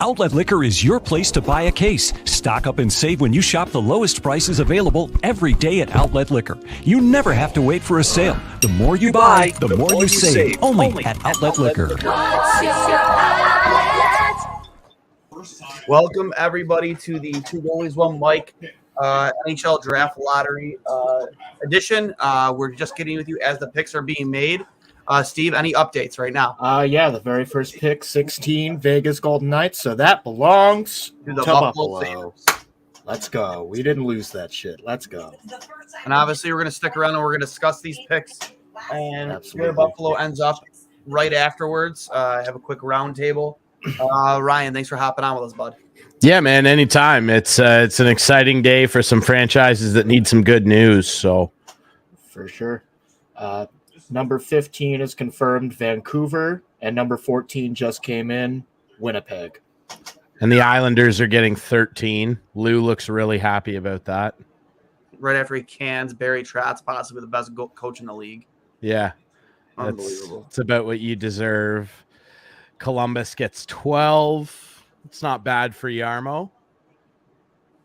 Outlet Liquor is your place to buy a case. Stock up and save when you shop the lowest prices available every day at Outlet Liquor. You never have to wait for a sale. The more you buy, the more you save. Only at Outlet Liquor. Welcome, everybody, to the Two Goalies, One Mic NHL Draft Lottery edition. We're just getting with you as the picks are being made. Steve, any updates right now? Yeah, the very first pick, 16, Vegas Golden Knights. So that belongs To the Buffalo. Sabres. Let's go. We didn't lose that shit. Let's go. And obviously, we're going to stick around and we're going to discuss these picks. And Absolutely. where Buffalo ends up right afterwards. Have a quick roundtable. Ryan, thanks for hopping on with us, bud. Yeah, man, anytime. It's an exciting day for some franchises that need some good news. So For sure. Number 15 is confirmed, Vancouver. And number 14 just came in, Winnipeg. and the Islanders are getting 13. Lou looks really happy about that. Right after he cans Barry Trotz, possibly the best coach in the league. Yeah. Unbelievable. It's about what you deserve. Columbus gets 12. It's not bad for Yarmo.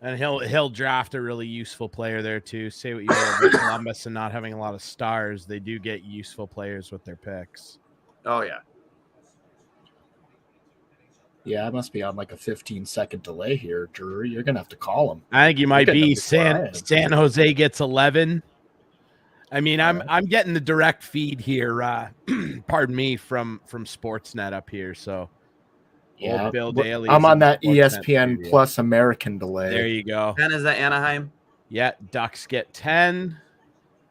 And he'll draft a really useful player there too. Say what you will about Columbus and not having a lot of stars, they do get useful players with their picks. Oh, yeah. Yeah, I must be on like a 15-second delay here, Drew. You're going to have to call him. I think you might Looking be. at the San Jose gets 11. I mean, I'm getting the direct feed here. Pardon me, from Sportsnet up here. So Yeah, old Bill Daly's I'm on that Sportsnet ESPN preview. Plus American delay. There you go. 10 is at Anaheim. Yeah, Ducks get 10.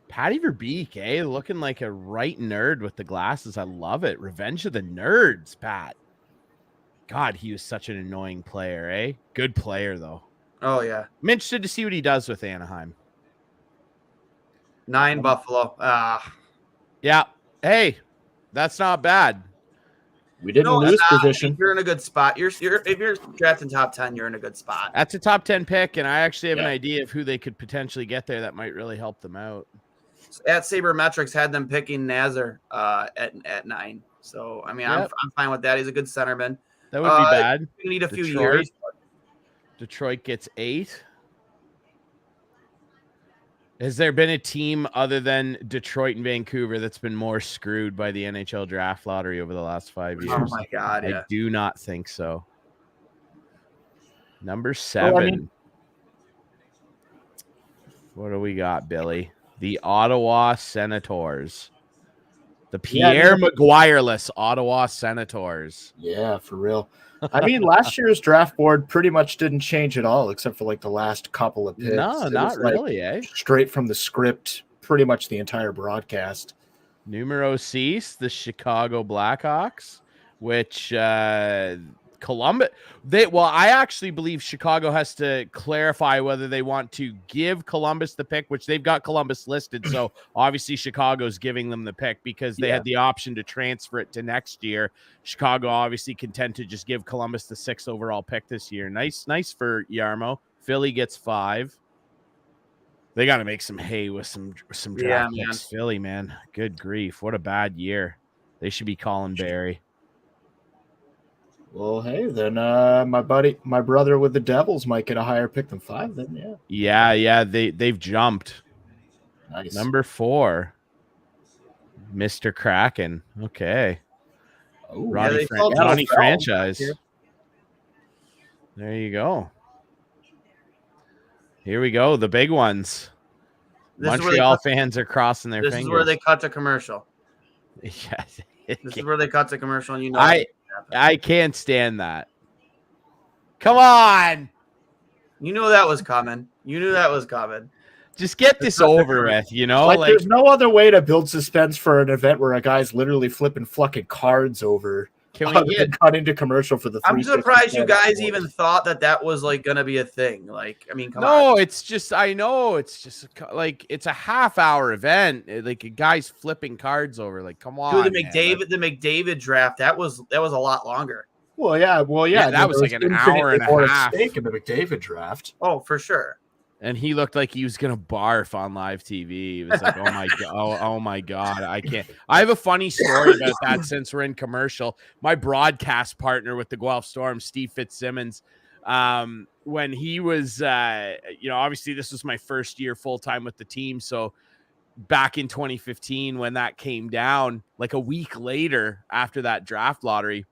Patty Verbeek, looking like a right nerd with the glasses. I love it. Revenge of the Nerds, Pat. God, he was such an annoying player, Good player, though. Oh, yeah. I'm interested to see what he does with Anaheim. 9 Buffalo. Yeah. Hey, that's not bad. We didn't lose position. You're in a good spot. If you're drafting top 10, you're in a good spot. That's a top 10 pick, and I actually have an idea of who they could potentially get there that might really help them out. At Sabermetrics had them picking Nazar at 9. So, I mean, I'm fine with that. He's a good centerman. That would be bad. You need a few years. Detroit gets 8. Has there been a team other than Detroit and Vancouver that's been more screwed by the NHL Draft Lottery over the last 5 years? Oh, my God, yeah. I do not think so. Number 7. What do we got, Billy? The Ottawa Senators. The Pierre Maguire-less Ottawa Senators. Yeah, for real. I mean, last year's draft board pretty much didn't change at all, except for like the last couple of picks. No, not really, Straight from the script, pretty much the entire broadcast. Numero 6, the Chicago Blackhawks, which Columbus. I actually believe Chicago has to clarify whether they want to give Columbus the pick, which they've got Columbus listed. So obviously Chicago's giving them the pick because they had the option to transfer it to next year. Chicago obviously content to just give Columbus the 6th overall pick this year. Nice for Yarmo. Philly gets 5. They got to make some hay with some draft picks. Philly, man. Good grief. What a bad year. They should be calling Barry. Well, hey, then my brother with the Devils might get a higher pick than 5. Then yeah, they've jumped. Nice. Number 4, Mr. Kraken. Okay, Ronnie franchise. There you go. Here we go. The big ones. Montreal fans are crossing their fingers. This is where they cut to commercial. Yeah, this is where they cut to commercial, and I can't stand that. Come on. You knew that was coming. Just get this over with, Like there's no other way to build suspense for an event where a guy's literally flipping fucking cards over. Can we get cut into commercial for the? I'm surprised you guys even thought that was like gonna be a thing. Like, I mean, come on. No, it's just I know it's just like it's a half-hour event. Like a guy's flipping cards over. Like, come on. Dude, the McDavid draft that was a lot longer. Well, yeah. That was like an hour and a half. Stake in the McDavid draft. Oh, for sure. And he looked like he was gonna barf on live TV. He was like, "Oh my god, oh my god, I can't." I have a funny story about that since we're in commercial. My broadcast partner with the Guelph Storm, Steve Fitzsimmons, when he was, obviously this was my first year full time with the team. So back in 2015, when that came down, like a week later after that draft lottery,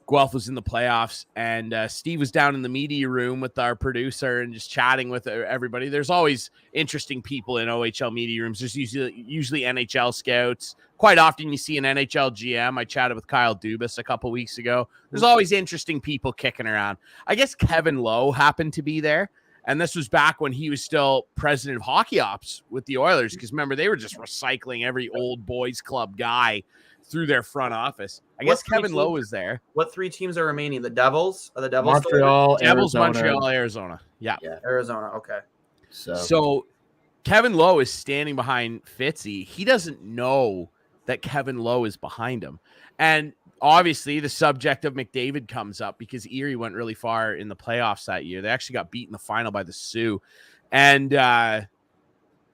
Guelph was in the playoffs, and Steve was down in the media room with our producer and just chatting with everybody. There's always interesting people in OHL media rooms. There's usually NHL scouts. Quite often you see an NHL GM. I chatted with Kyle Dubas a couple weeks ago. There's always interesting people kicking around. I guess Kevin Lowe happened to be there, and this was back when he was still president of hockey ops with the Oilers, because remember, they were just recycling every old boys club guy through their front office. I guess Kevin Lowe was there. What 3 teams are remaining? The Devils? Are the Devils? Montreal, Devils, Arizona. Montreal, Arizona. Yeah. Arizona. Okay. So Kevin Lowe is standing behind Fitzy. He doesn't know that Kevin Lowe is behind him. And obviously the subject of McDavid comes up because Erie went really far in the playoffs that year. They actually got beat in the final by the Sioux. And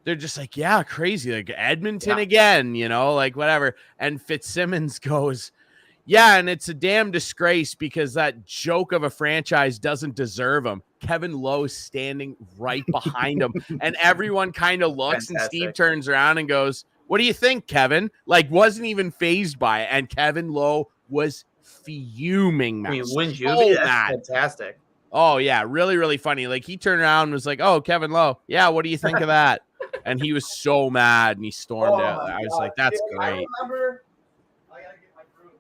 they're just like, yeah, crazy. Like Edmonton again, like whatever. And Fitzsimmons goes, yeah, and it's a damn disgrace because that joke of a franchise doesn't deserve him. Kevin Lowe standing right behind him. And everyone kind of looks. Fantastic. And Steve turns around and goes, what do you think, Kevin? Like, wasn't even fazed by it. And Kevin Lowe was fuming. I mean, wouldn't you be? That's fantastic. Oh, yeah. Really, really funny. Like, he turned around and was like, oh, Kevin Lowe. Yeah, what do you think of that? And he was so mad and he stormed out. I was like, that's great. I remember. I gotta get my group.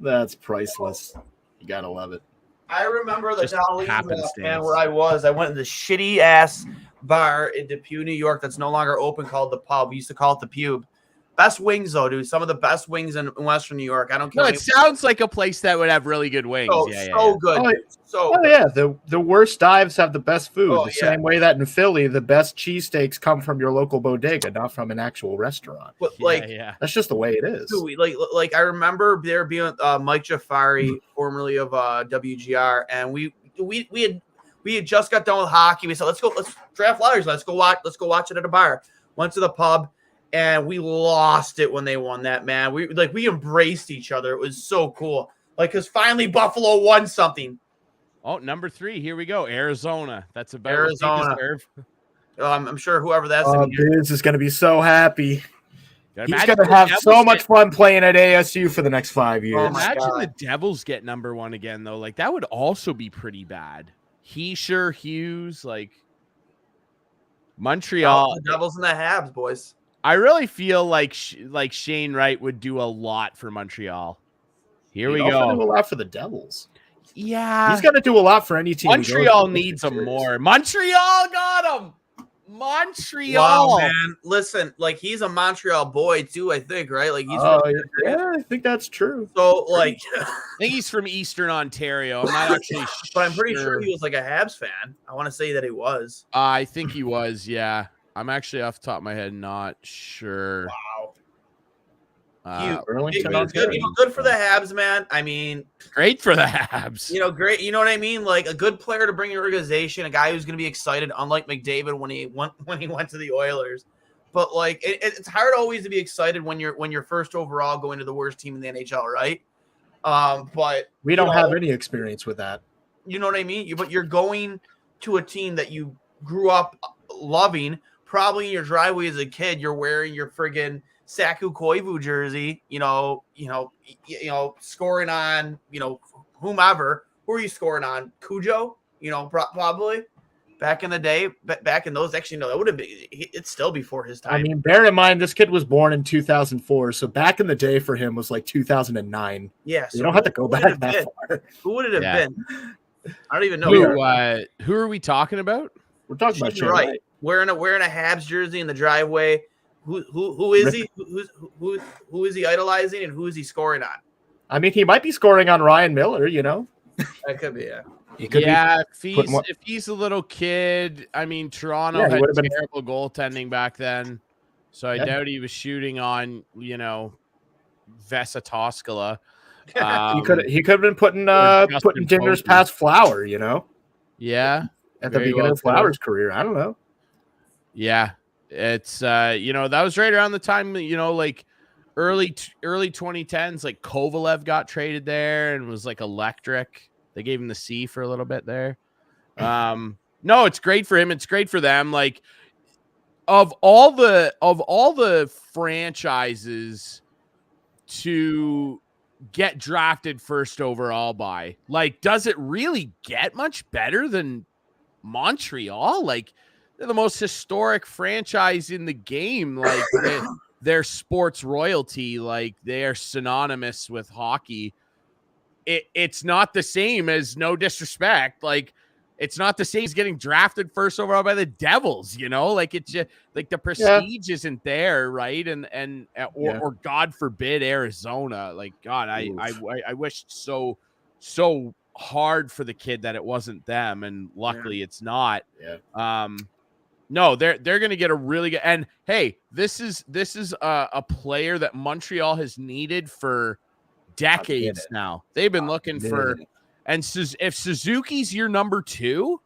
That's priceless. You gotta love it. I remember the Just Goalies happenstance. where I was. I went to the shitty ass bar in Depew, New York that's no longer open called the Pub. We used to call it the Pube. Best wings, though, dude. Some of the best wings in Western New York. I don't care. No, it sounds like a place that would have really good wings. So good. Yeah. The worst dives have the best food. Same way that in Philly, the best cheesesteaks come from your local bodega, not from an actual restaurant. But that's just the way it is. Dude, like I remember there being Mike Jafari, formerly of WGR, and we had just got done with hockey. We said, let's draft lotteries. Let's go watch it at a bar. Went to the pub. And we lost it when they won that, man. We embraced each other. It was so cool. Like, because finally Buffalo won something. Oh, number 3. Here we go. Arizona. That's about Arizona. I'm sure whoever that's. Biz is going to be so happy. He's going to have so much fun playing at ASU for the next 5 years. Imagine the Devils get number 1 again, though. Like, that would also be pretty bad. Hughes, like Montreal. The Devils and the Habs, boys. I really feel like Shane Wright would do a lot for Montreal. Here we go. Do a lot for the Devils. Yeah, he's going to do a lot for any team. Montreal needs him more. Montreal got him. Montreal. Wow, man. Listen, like he's a Montreal boy too. I think, right? Like he's. Yeah, I think that's true. So, like, I think he's from Eastern Ontario. I'm not actually, but I'm pretty sure he was like a Habs fan. I want to say that he was. I think he was. Yeah. I'm actually off the top of my head not sure. Wow. Good for the Habs, man. I mean, great for the Habs. Great. You know what I mean? Like a good player to bring your organization, a guy who's going to be excited, unlike McDavid when he went to the Oilers. But like, it's hard always to be excited when you're first overall going to the worst team in the NHL, right? But we don't have any experience with that. You know what I mean? But you're going to a team that you grew up loving. Probably in your driveway as a kid, you're wearing your friggin' Saku Koivu jersey, scoring on, whomever. Who are you scoring on? Cujo? Probably back in the day, back in those. Actually, no, that would have been. It's still before his time. I mean, bear in mind this kid was born in 2004, so back in the day for him was like 2009. Yeah, so you don't have to go back that far. Who would it have been? I don't even know. Who are we talking about? We're talking about Shane Wright. Wearing a Habs jersey in the driveway. Who is he? Who is he idolizing and who is he scoring on? I mean, he might be scoring on Ryan Miller. That could be. Yeah. If he's a little kid. I mean, Toronto had terrible goaltending back then, so I doubt he was shooting on Vesa Toskala. He could have been putting dingers past Flower. Yeah. at the Very beginning well of Flowers' career. I don't know. Yeah, it's that was right around the time, like early 2010s, like Kovalev got traded there and was like electric. They gave him the C for a little bit there. No, it's great for him. It's great for them. Like of all the franchises to get drafted first overall by, like, does it really get much better than Montreal? Like, they're the most historic franchise in the game. Like, they're sports royalty. Like, they are synonymous with hockey. It's not the same as, no disrespect, like, it's not the same as getting drafted first overall by the Devils, like, it's just like the prestige isn't there, right? Or God forbid Arizona. Like, God, I wished so hard for the kid that it wasn't them, and luckily it's not. No, they're going to get a really good, and hey, this is a player that Montreal has needed for decades now. They've been looking for, and if Suzuki's your number 2,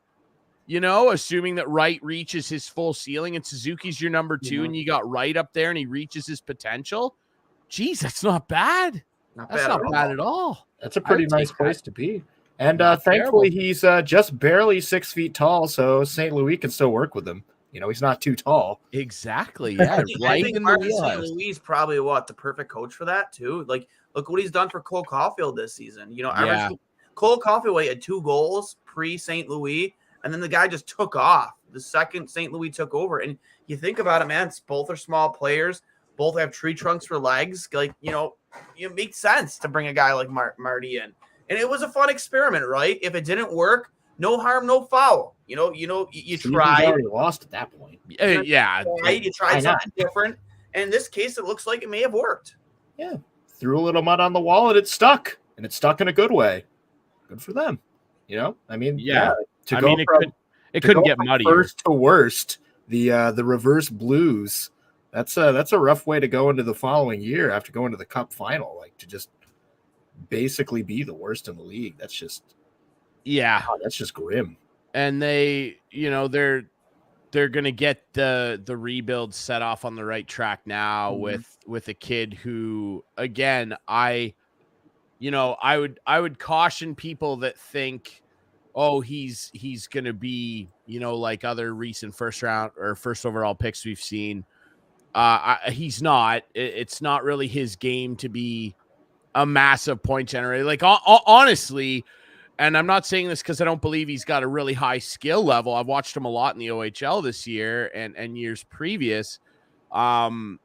assuming that Wright reaches his full ceiling and Suzuki's your number 2, and you got Wright up there and he reaches his potential, geez, that's not bad. That's not bad at all. That's a pretty nice place to be. And thankfully, he's just barely 6 feet tall, so St. Louis can still work with him. He's not too tall. Exactly. Yeah. I think Martin St. Louis is probably the perfect coach for that too. Like, look what he's done for Cole Caulfield this season. Cole Caulfield had 2 goals pre St. Louis, and then the guy just took off the second St. Louis took over. And you think about it, man, both are small players, both have tree trunks for legs. Like, it makes sense to bring a guy like Marty in. And it was a fun experiment, right? If it didn't work, no harm, no foul. You tried. Already lost at that point. You tried something different. And in this case, it looks like it may have worked. Yeah. Threw a little mud on the wall and it stuck. And it stuck in a good way. Good for them. It couldn't get muddy. First to worst, the reverse blues. That's a rough way to go into the following year after going to the Cup final. Like, to just basically be the worst in the league. That's just that's just grim. And they, they're going to get the rebuild set off on the right track now with a kid who, again, I would caution people that think, oh, he's going to be, like other recent first round or first overall picks we've seen. He's not. It's not really his game to be a massive point generator. Like, honestly, and I'm not saying this because I don't believe he's got a really high skill level. I've watched him a lot in the OHL this year and years previous. I'd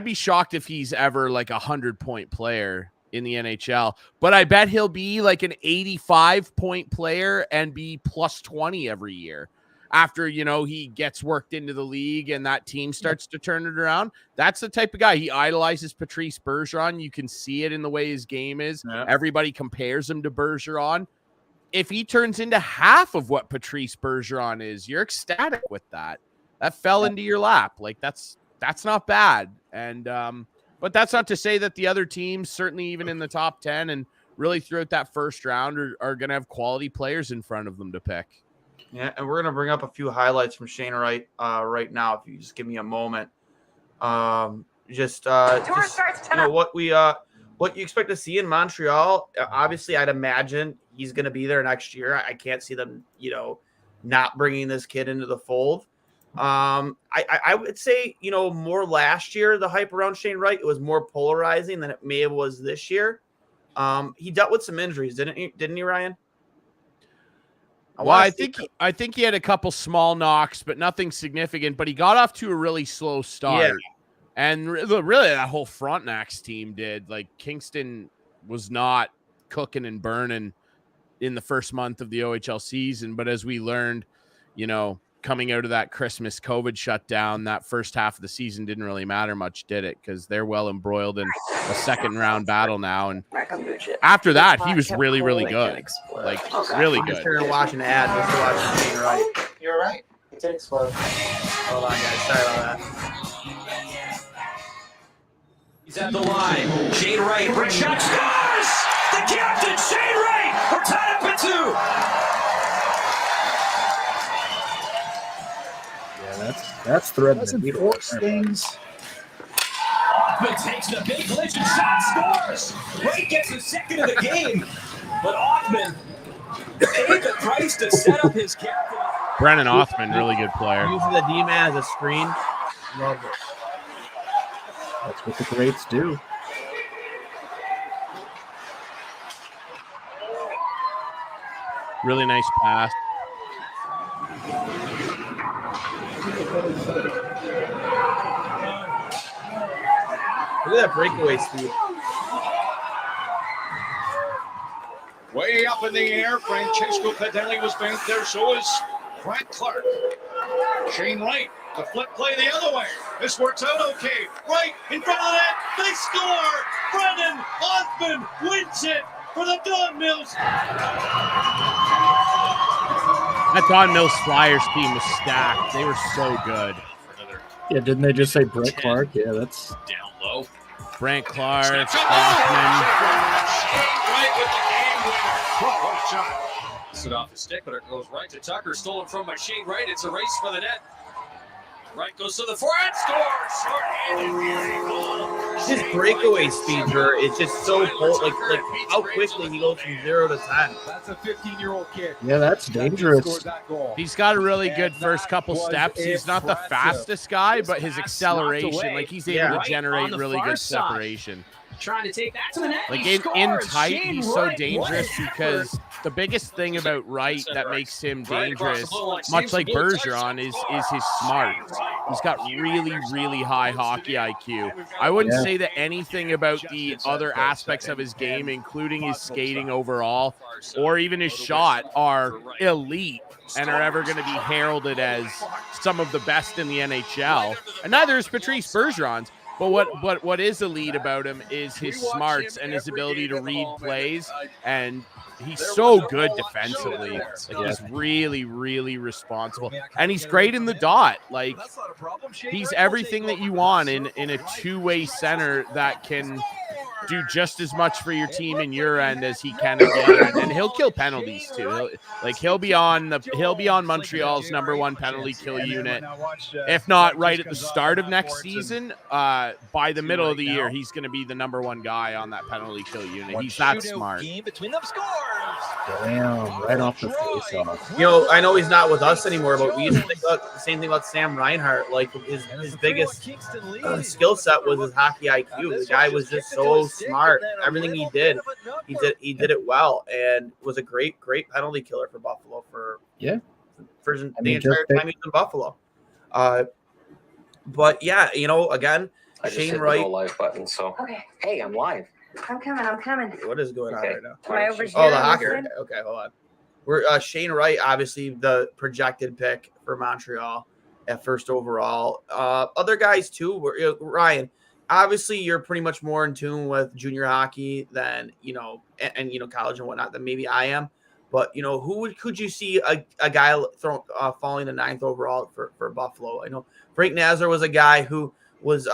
be shocked if he's ever like 100-point player in the NHL, but I bet he'll be like an 85-point player and be plus 20 every year after, he gets worked into the league and that team starts to turn it around. That's the type of guy. He idolizes Patrice Bergeron. You can see it in the way his game is. Yeah. Everybody compares him to Bergeron. If he turns into half of what Patrice Bergeron is, you're ecstatic with that. That fell into your lap. Like, that's not bad. And, but that's not to say that the other teams, certainly even in the top 10 and really throughout that first round, are going to have quality players in front of them to pick. Yeah, and we're going to bring up a few highlights from Shane Wright right now, if you just give me a moment. What you expect to see in Montreal. Obviously, I'd imagine he's going to be there next year. I can't see them, not bringing this kid into the fold. I would say, more last year, the hype around Shane Wright, it was more polarizing than it may have was this year. He dealt with some injuries, didn't he, Ryan? I think he had a couple small knocks, but nothing significant. But he got off to a really slow start. Yeah. And really that whole Frontenac's team did. Like, Kingston was not cooking and burning in the first month of the OHL season. But as we learned, coming out of that Christmas COVID shutdown, that first half of the season didn't really matter much, did it? Because they're well embroiled in a second round battle now. And after that, he was really, really good. Like, really good. I'm watching ads. Let's go watch Shane Wright. You're right. It did explode. Hold on, guys. Sorry about that. He's at the line. Shane Wright. Brick shot scores! The captain, Shane Wright! We're tied up at 2. That's threading the Doesn't needle. force things. Hoffman takes the big collision shot, scores. Wright gets his second of the game, but Hoffman paid the price to set up his captain. Brennan Othman, really good player. Using the D-man as a screen. Love it. That's what the greats do. Really nice pass. Look at that breakaway speed. Way up in the air, Francesco Pedelli was back there, so is Frank Clark. Shane Wright, the flip play the other way. This works out okay. Right in front of the net, they score! Brennan Othman wins it for the Don Mills. That Don Mills Flyers team was stacked. They were so good. Yeah, didn't they just say Brett Clark? Yeah, that's Down low. Brant Clark, Right with the game winner. Oh, what a shot. It off the stick, but it goes right to Tucker. Stolen from Machine Wright. It's a race for the net. Wright goes to the forehand, scores. Short-handed goal. His breakaway speed, is just so like how quickly he goes from 0 to 10. That's a 15-year-old kid. yeah, that's dangerous. He's got a really good first couple steps. He's not the fastest guy, but his acceleration, like he's able to generate really good separation. Trying to take that to the net. Like He in scores. tight, Shane he's so Wright, dangerous what a because effort. the biggest thing about Wright that makes him Right across dangerous, the blue line. much Saves like the blue Bergeron, is his smarts. He's got really, really high hockey IQ. We've got I wouldn't Yeah. say that anything about the other aspects of his game, including his skating overall, or even his shot, are elite and are ever going to be heralded as some of the best in the NHL. And neither is Patrice Bergeron's. But what is elite about him is his smarts and his ability to read plays, and he's so good defensively. Like he's really, really responsible, and he's great in the dot. Like he's everything that you want in a two-way center that can do just as much for your team in your end as he can at the other end, and he'll kill penalties too. He'll be on Montreal's #1 penalty kill unit, if not right at the start of next season. By the middle of the year, he's going to be the #1 guy on that penalty kill unit. He's that smart. Between them scores. Damn, right off the face-off. I know he's not with us anymore, but we used to think about the same thing about Sam Reinhart. Like his biggest skill set was his hockey IQ. The guy was just so smart. Everything he did it well, and was a great penalty killer for Buffalo for the entire time he was in Buffalo. But yeah, again, I just Shane hit Wright. the live button, so. Okay, Hey, I'm live. I'm coming. What is going on Okay. right now? Am I over here? Oh, the on hockey. this end? Okay, hold on. We're Shane Wright, obviously the projected pick for Montreal at first overall. Other guys too. Ryan, obviously you're pretty much more in tune with junior hockey than and college and whatnot than maybe I am. But could you see a guy falling the 9th overall for Buffalo? I know Frank Nazar was a guy who was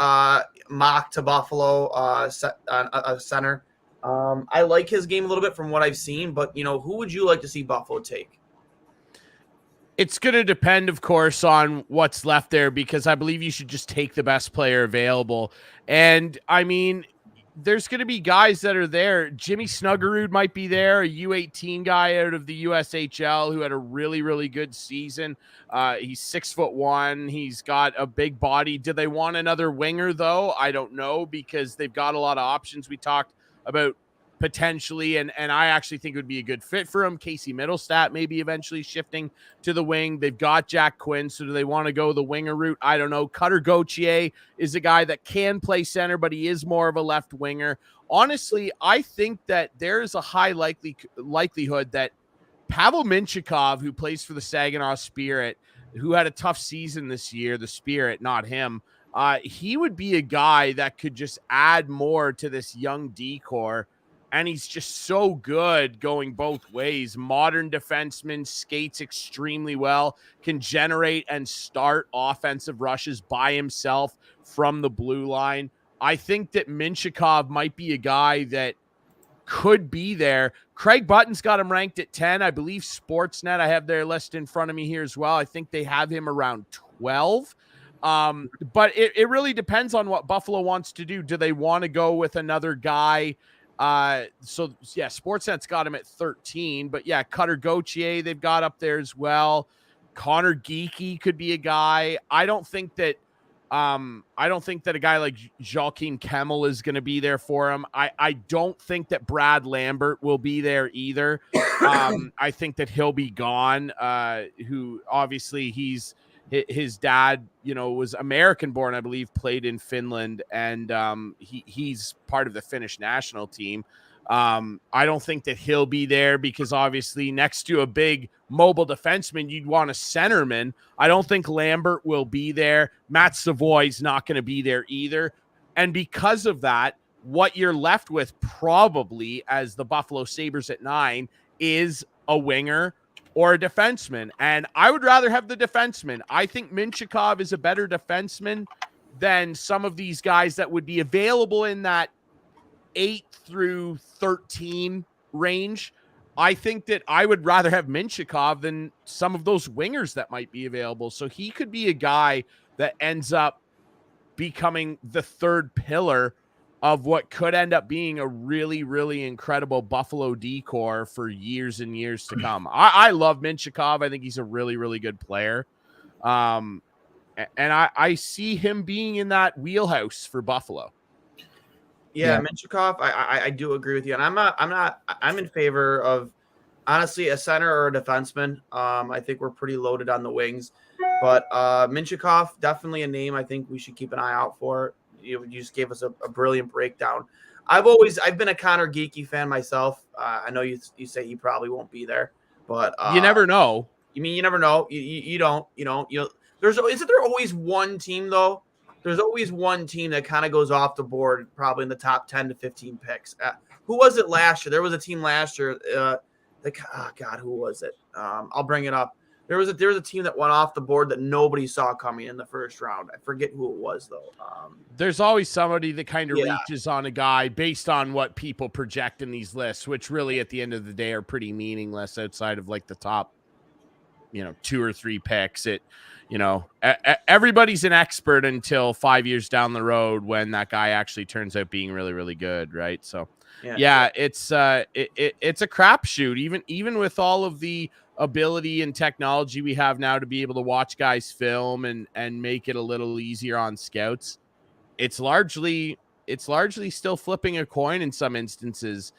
mocked to Buffalo a center. I like his game a little bit from what I've seen, but who would you like to see Buffalo take? It's going to depend, of course, on what's left there, because I believe you should just take the best player available. And I mean, there's going to be guys that are there. Jimmy Snuggerud might be there, a U18 guy out of the USHL who had a really, really good season. He's 6'1". He's got a big body. Do they want another winger, though? I don't know, because they've got a lot of options. We talked about potentially, and I actually think it would be a good fit for him. Casey Middlestat maybe eventually shifting to the wing. They've got Jack Quinn, so do they want to go the winger route? I don't know. Cutter Gauthier is a guy that can play center, but he is more of a left winger. Honestly, I think that there is a high likelihood that Pavel Minchikov, who plays for the Saginaw Spirit, who had a tough season this year, the Spirit, not him, he would be a guy that could just add more to this young D-core. And he's just so good going both ways. Modern defenseman, skates extremely well, can generate and start offensive rushes by himself from the blue line. I think that Minchikov might be a guy that could be there. Craig Button's got him ranked at 10. I believe Sportsnet, I have their list in front of me here as well. I think they have him around 12. But it really depends on what Buffalo wants to do. Do they want to go with another guy? So yeah, Sportsnet's got him at 13, but yeah, Cutter Gauthier they've got up there as well. Connor Geeky could be a guy. I don't think that a guy like Joakim Kemmel is going to be there for him. I don't think that Brad Lambert will be there either. I think that he'll be gone. Who obviously his dad, was American born, I believe, played in Finland, and he's part of the Finnish national team. I don't think that he'll be there because obviously next to a big mobile defenseman, you'd want a centerman. I don't think Lambert will be there. Matt Savoy's not going to be there either. And because of that, what you're left with probably as the Buffalo Sabres at 9 is a winger or a defenseman. And I would rather have the defenseman. I think Minchikov is a better defenseman than some of these guys that would be available in that 8 through 13 range. I think that I would rather have Minchikov than some of those wingers that might be available. So he could be a guy that ends up becoming the third pillar of what could end up being a really, really incredible Buffalo decor for years and years to come. I love Minchikov. I think he's a really, really good player. And I see him being in that wheelhouse for Buffalo. Yeah, Minchikov, I do agree with you. And I'm in favor of, honestly, a center or a defenseman. I think we're pretty loaded on the wings. But Minchikov, definitely a name I think we should keep an eye out for. You just gave us a brilliant breakdown. I've been a Connor Geeky fan myself. I know you say he probably won't be there, but you never know. You mean you never know? You don't. Isn't there always one team though? There's always one team that kind of goes off the board, probably in the top 10 to 15 picks. Who was it last year? There was a team last year. Who was it? I'll bring it up. There was a team that went off the board that nobody saw coming in the first round. I forget who it was though. There's always somebody that kind of reaches on a guy based on what people project in these lists, which really at the end of the day are pretty meaningless outside of like the top, 2 or 3 picks. Everybody's an expert until 5 years down the road when that guy actually turns out being really, really good. Right. So it's a crapshoot, even with all of the ability and technology we have now to be able to watch guys film and make it a little easier on scouts. It's largely still flipping a coin in some instances.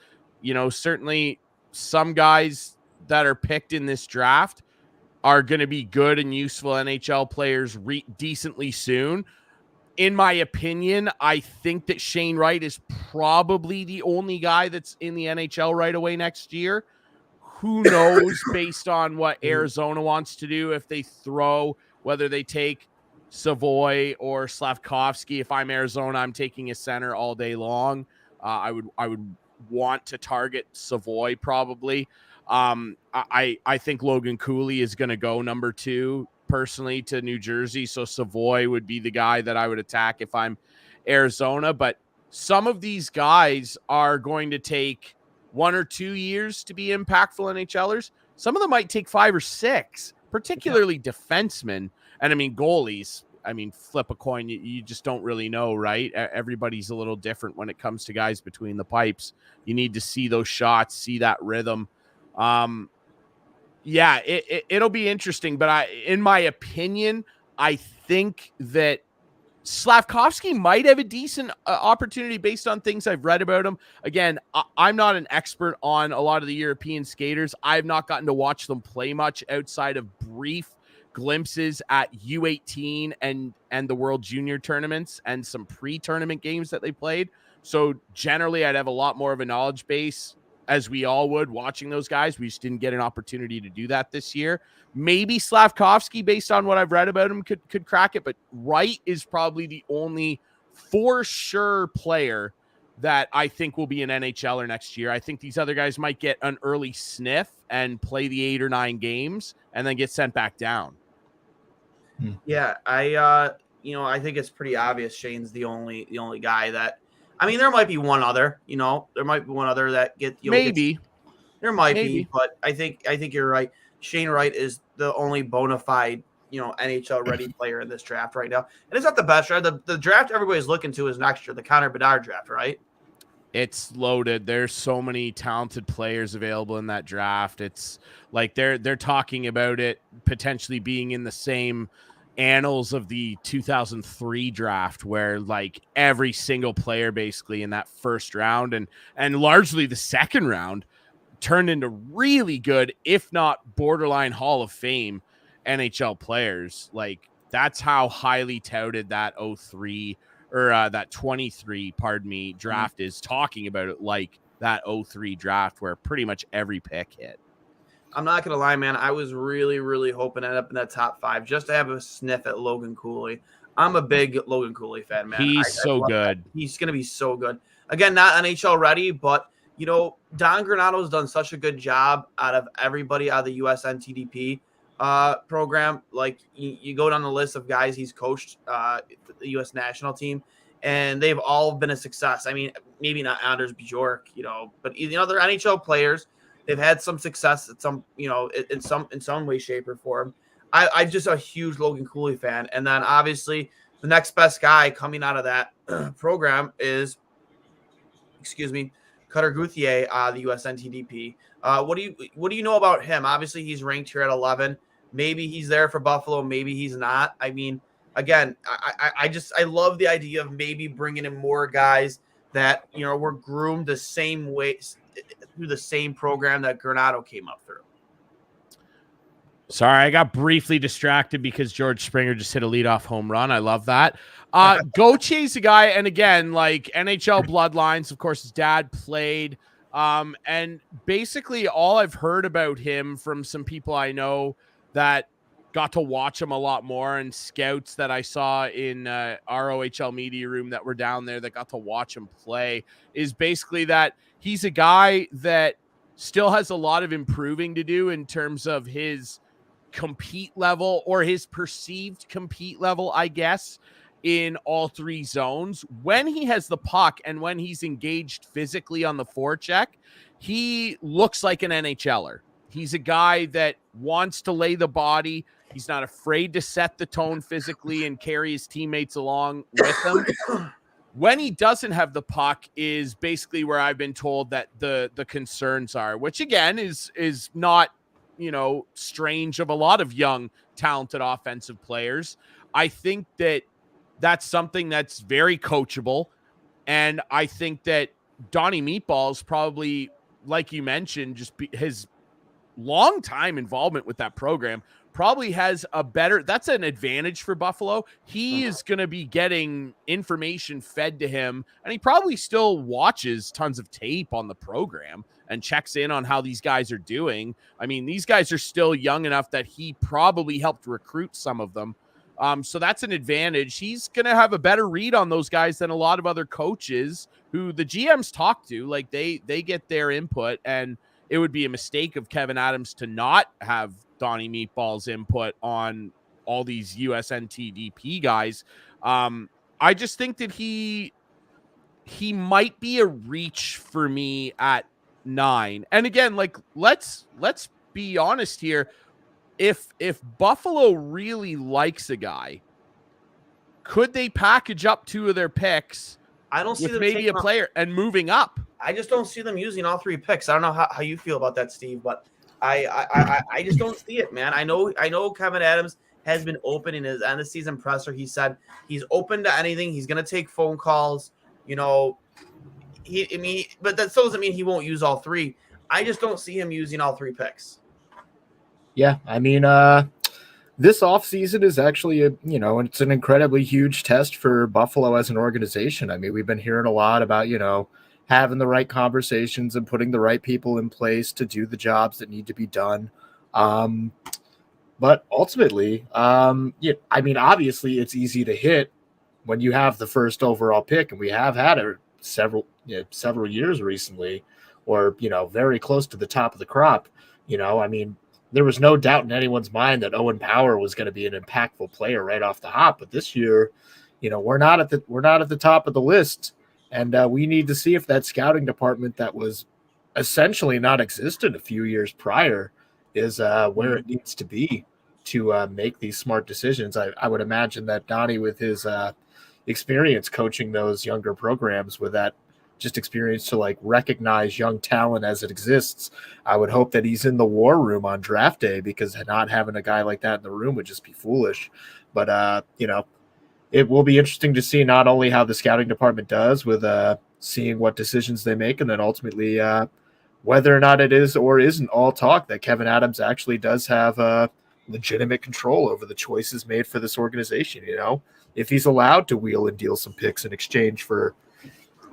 Certainly some guys that are picked in this draft are going to be good and useful NHL players decently soon. In my opinion, I think that Shane Wright is probably the only guy that's in the NHL right away next year. Who knows based on what Arizona wants to do, if they throw, whether they take Savoy or Slavkovsky. If I'm Arizona, I'm taking a center all day long. I would want to target Savoy probably. I think Logan Cooley is going to go number 2 personally to New Jersey. So Savoy would be the guy that I would attack if I'm Arizona. But some of these guys are going to take 1 or 2 years to be impactful NHLers. Some of them might take 5 or 6, particularly defensemen. And I mean, goalies, flip a coin. You just don't really know, right? Everybody's a little different when it comes to guys between the pipes. You need to see those shots, see that rhythm. It'll be interesting, but in my opinion, I think that Slavkovsky might have a decent opportunity based on things I've read about him. Again, I'm not an expert on a lot of the European skaters. I've not gotten to watch them play much outside of brief glimpses at U18 and the World Junior tournaments and some pre-tournament games that they played. So generally, I'd have a lot more of a knowledge base, as we all would, watching those guys. We just didn't get an opportunity to do that this year. Maybe Slavkovsky, based on what I've read about him, could crack it, but Wright is probably the only for sure player that I think will be an NHLer next year. I think these other guys might get an early sniff and play the 8 or 9 games and then get sent back down. Yeah, I think it's pretty obvious Shane's the only guy that, there might be one other, there might be one other that maybe. There might be, but I think you're right. Shane Wright is the only bona fide, NHL ready player in this draft right now. And it's not the best draft. The draft everybody's looking to is next year, the Connor Bedard draft, right? It's loaded. There's so many talented players available in that draft. It's like they're talking about it potentially being in the same annals of the 2003 draft, where like every single player basically in that first round and largely the second round turned into really good, if not borderline Hall of Fame NHL players. Like that's how highly touted that 03 or that 23, draft is, talking about it like that 03 draft where pretty much every pick hit. I'm not going to lie, man. I was really, really hoping to end up in that top 5 just to have a sniff at Logan Cooley. I'm a big Logan Cooley fan, man. He's so good. He's going to be so good. Again, not NHL ready, but, Don Granato's done such a good job out of everybody out of the USNTDP program. Like, you go down the list of guys he's coached the U.S. national team, and they've all been a success. I mean, maybe not Anders Bjork, but, they're NHL players. They've had some success at some, in some way, shape, or form. I'm just a huge Logan Cooley fan. And then obviously the next best guy coming out of that program is, Cutter Gauthier, the USNTDP. What do you know about him? Obviously he's ranked here at 11. Maybe he's there for Buffalo. Maybe he's not. I mean, again, I love the idea of maybe bringing in more guys that, were groomed the same way through the same program that Granato came up through. Sorry, I got briefly distracted because George Springer just hit a leadoff home run. I love that. Gautier's a guy, and again, like NHL bloodlines, of course, his dad played. And basically all I've heard about him from some people I know that got to watch him a lot more, and scouts that I saw in our OHL media room that were down there that got to watch him play, is basically that he's a guy that still has a lot of improving to do in terms of his compete level, or his perceived compete level, I guess, in all 3 zones. When he has the puck and when he's engaged physically on the forecheck, he looks like an NHLer. He's a guy that wants to lay the body. He's not afraid to set the tone physically and carry his teammates along with him. When he doesn't have the puck is basically where I've been told that the concerns are, which again is not, strange of a lot of young, talented offensive players. I think that that's something that's very coachable. And I think that Donnie Meatballs probably, like you mentioned, just his long time involvement with that program probably has that's an advantage for Buffalo. He is going to be getting information fed to him, and he probably still watches tons of tape on the program and checks in on how these guys are doing. I mean, these guys are still young enough that he probably helped recruit some of them. So that's an advantage. He's going to have a better read on those guys than a lot of other coaches who the GMs talk to. Like they get their input, and it would be a mistake of Kevin Adams to not have Donnie Meatball's input on all these USNTDP guys. I just think that he might be a reach for me at 9. And again, like let's be honest here. If Buffalo really likes a guy, could they package up 2 of their picks? I don't see with them maybe a player and moving up. I just don't see them using all 3 picks. I don't know how you feel about that, Steve, but I just don't see it, man. I know Kevin Adams has been open in his end of season presser. He said he's open to anything. He's going to take phone calls. But that still doesn't mean he won't use all 3. I just don't see him using all 3 picks. Yeah, I mean, this offseason is actually it's an incredibly huge test for Buffalo as an organization. I mean, we've been hearing a lot about, having the right conversations and putting the right people in place to do the jobs that need to be done. But ultimately, I mean, obviously it's easy to hit when you have the first overall pick, and we have had it several years recently, or, very close to the top of the crop. I mean, there was no doubt in anyone's mind that Owen Power was going to be an impactful player right off the hop. But this year, we're not at the top of the list, and we need to see if that scouting department that was essentially non-existent a few years prior is where it needs to be. to make these smart decisions. I would imagine that Donnie, with his experience coaching those younger programs, with that just experience to like recognize young talent as it exists, I would hope that he's in the war room on draft day, because not having a guy like that in the room would just be foolish. But it will be interesting to see not only how the scouting department does with seeing what decisions they make, and then ultimately whether or not it is or isn't all talk that Kevin Adams actually does have legitimate control over the choices made for this organization. If he's allowed to wheel and deal some picks in exchange for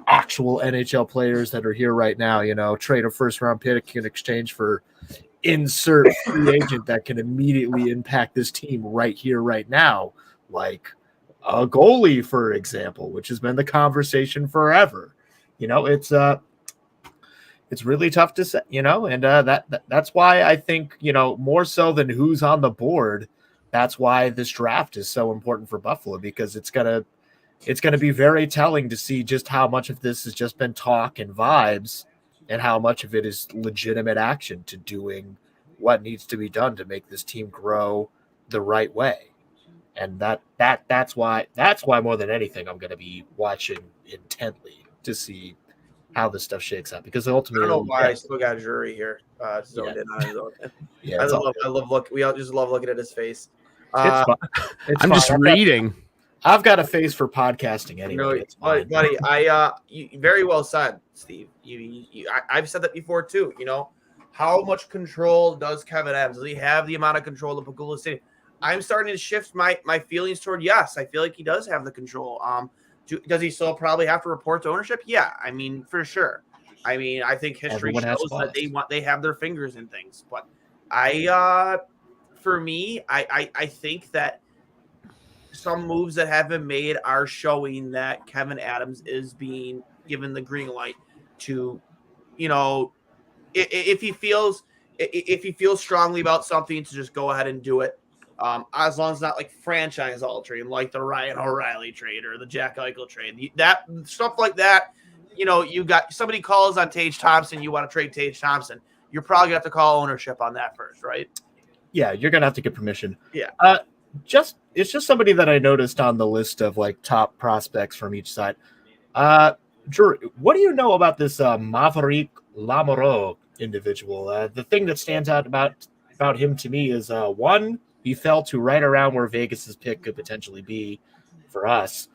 actual NHL players that are here right now, trade a first-round pick in exchange for insert free agent that can immediately impact this team right here, right now, like a goalie, for example, which has been the conversation forever. It's really tough to say, and that's why I think, more so than who's on the board, that's why this draft is so important for Buffalo, because it's gonna be very telling to see just how much of this has just been talk and vibes, and how much of it is legitimate action to doing what needs to be done to make this team grow the right way. And that's why more than anything I'm going to be watching intently to see how this stuff shakes out, because ultimately, I don't know why I still got a jury here. Zoned in on his own. Yeah, I love looking at his face. it's fun. I'm just reading. I've got a face for podcasting anyway. Buddy, you very well said, Steve. I've said that before too. How much control does Kevin Adams? Does he have the amount of control of Pagula City? I'm starting to shift my feelings toward yes. I feel like he does have the control. Does he still probably have to report to ownership? Yeah, I mean, for sure. I mean, I think history shows that they have their fingers in things. But for me, I think that some moves that have been made are showing that Kevin Adams is being given the green light to, if he feels strongly about something, to just go ahead and do it. As long as it's not like franchise altering, like the Ryan O'Reilly trade or the Jack Eichel trade, that stuff like that. You got somebody calls on Tage Thompson, you want to trade Tage Thompson, you're probably gonna have to call ownership on that first, right? Yeah, you're gonna have to get permission. Yeah. It's just somebody that I noticed on the list of like top prospects from each side. Drew, what do you know about this Maverick Lamoureux individual? The thing that stands out about him to me is one, he fell to right around where Vegas's pick could potentially be for us.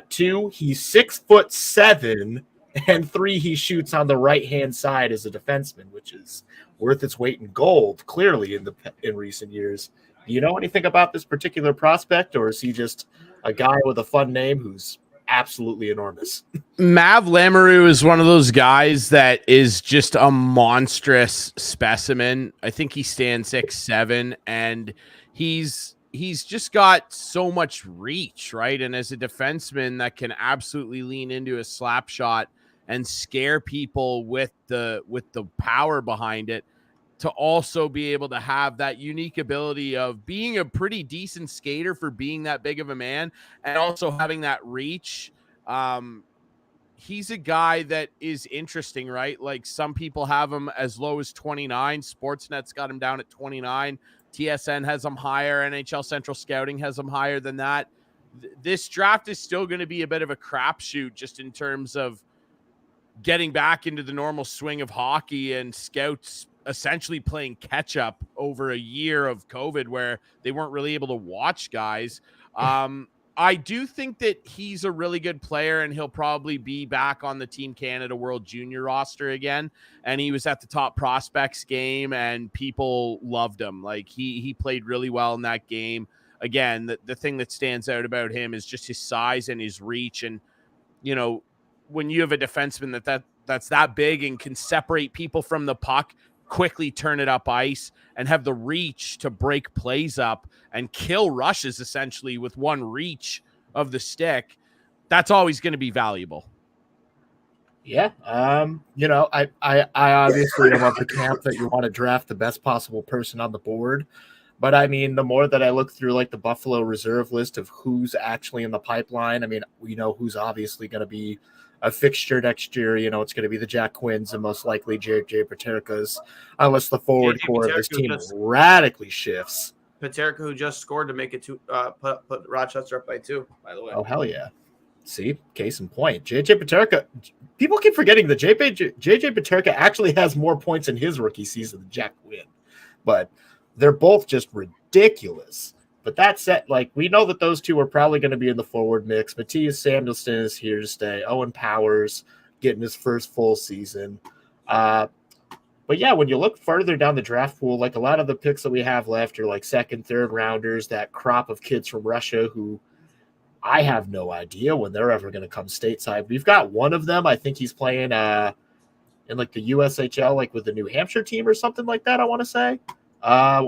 Two, he's 6'7", and three, he shoots on the right-hand side as a defenseman, which is worth its weight in gold, clearly in recent years. Do you know anything about this particular prospect, or is he just a guy with a fun name who's absolutely enormous? Mav Lamoureux is one of those guys that is just a monstrous specimen. I think he stands 6'7", and he's just got so much reach, right? And as a defenseman that can absolutely lean into a slap shot and scare people with the power behind it, to also be able to have that unique ability of being a pretty decent skater for being that big of a man, and also having that reach. He's a guy that is interesting, right? Like, some people have him as low as 29. Sportsnet's got him down at 29. TSN has him higher. NHL Central Scouting has him higher than that. This draft is still going to be a bit of a crapshoot, just in terms of getting back into the normal swing of hockey, and scouts essentially playing catch up over a year of COVID where they weren't really able to watch guys. I do think that he's a really good player, and he'll probably be back on the Team Canada World Junior roster again. And he was at the top prospects game, and people loved him. Like, he played really well in that game. Again, the thing that stands out about him is just his size and his reach. And, when you have a defenseman that's that big and can separate people from the puck, quickly turn it up ice, and have the reach to break plays up and kill rushes essentially with one reach of the stick, that's always going to be valuable. Yeah. I obviously am of the camp that you want to draft the best possible person on the board. But I mean, the more that I look through like the Buffalo reserve list of who's actually in the pipeline, I mean, we know who's obviously going to be a fixture next year. It's going to be the Jack Quinns and most likely J.J. Paterkas, unless the forward core of this team radically shifts. Paterka, who just scored to make it put Rochester up by 2. By the way. Oh hell yeah! See, case in point, JJ Paterka. People keep forgetting that JJ Paterka actually has more points in his rookie season than Jack Quinn, but they're both just ridiculous. But that said, like, we know that those two are probably going to be in the forward mix. Matthias Samuelsson is here to stay. Owen Powers getting his first full season. But yeah, when you look further down the draft pool, like a lot of the picks that we have left are like second, third rounders, that crop of kids from Russia who I have no idea when they're ever going to come stateside. We've got one of them. I think he's playing in like the USHL, like with the New Hampshire team or something like that, I want to say. I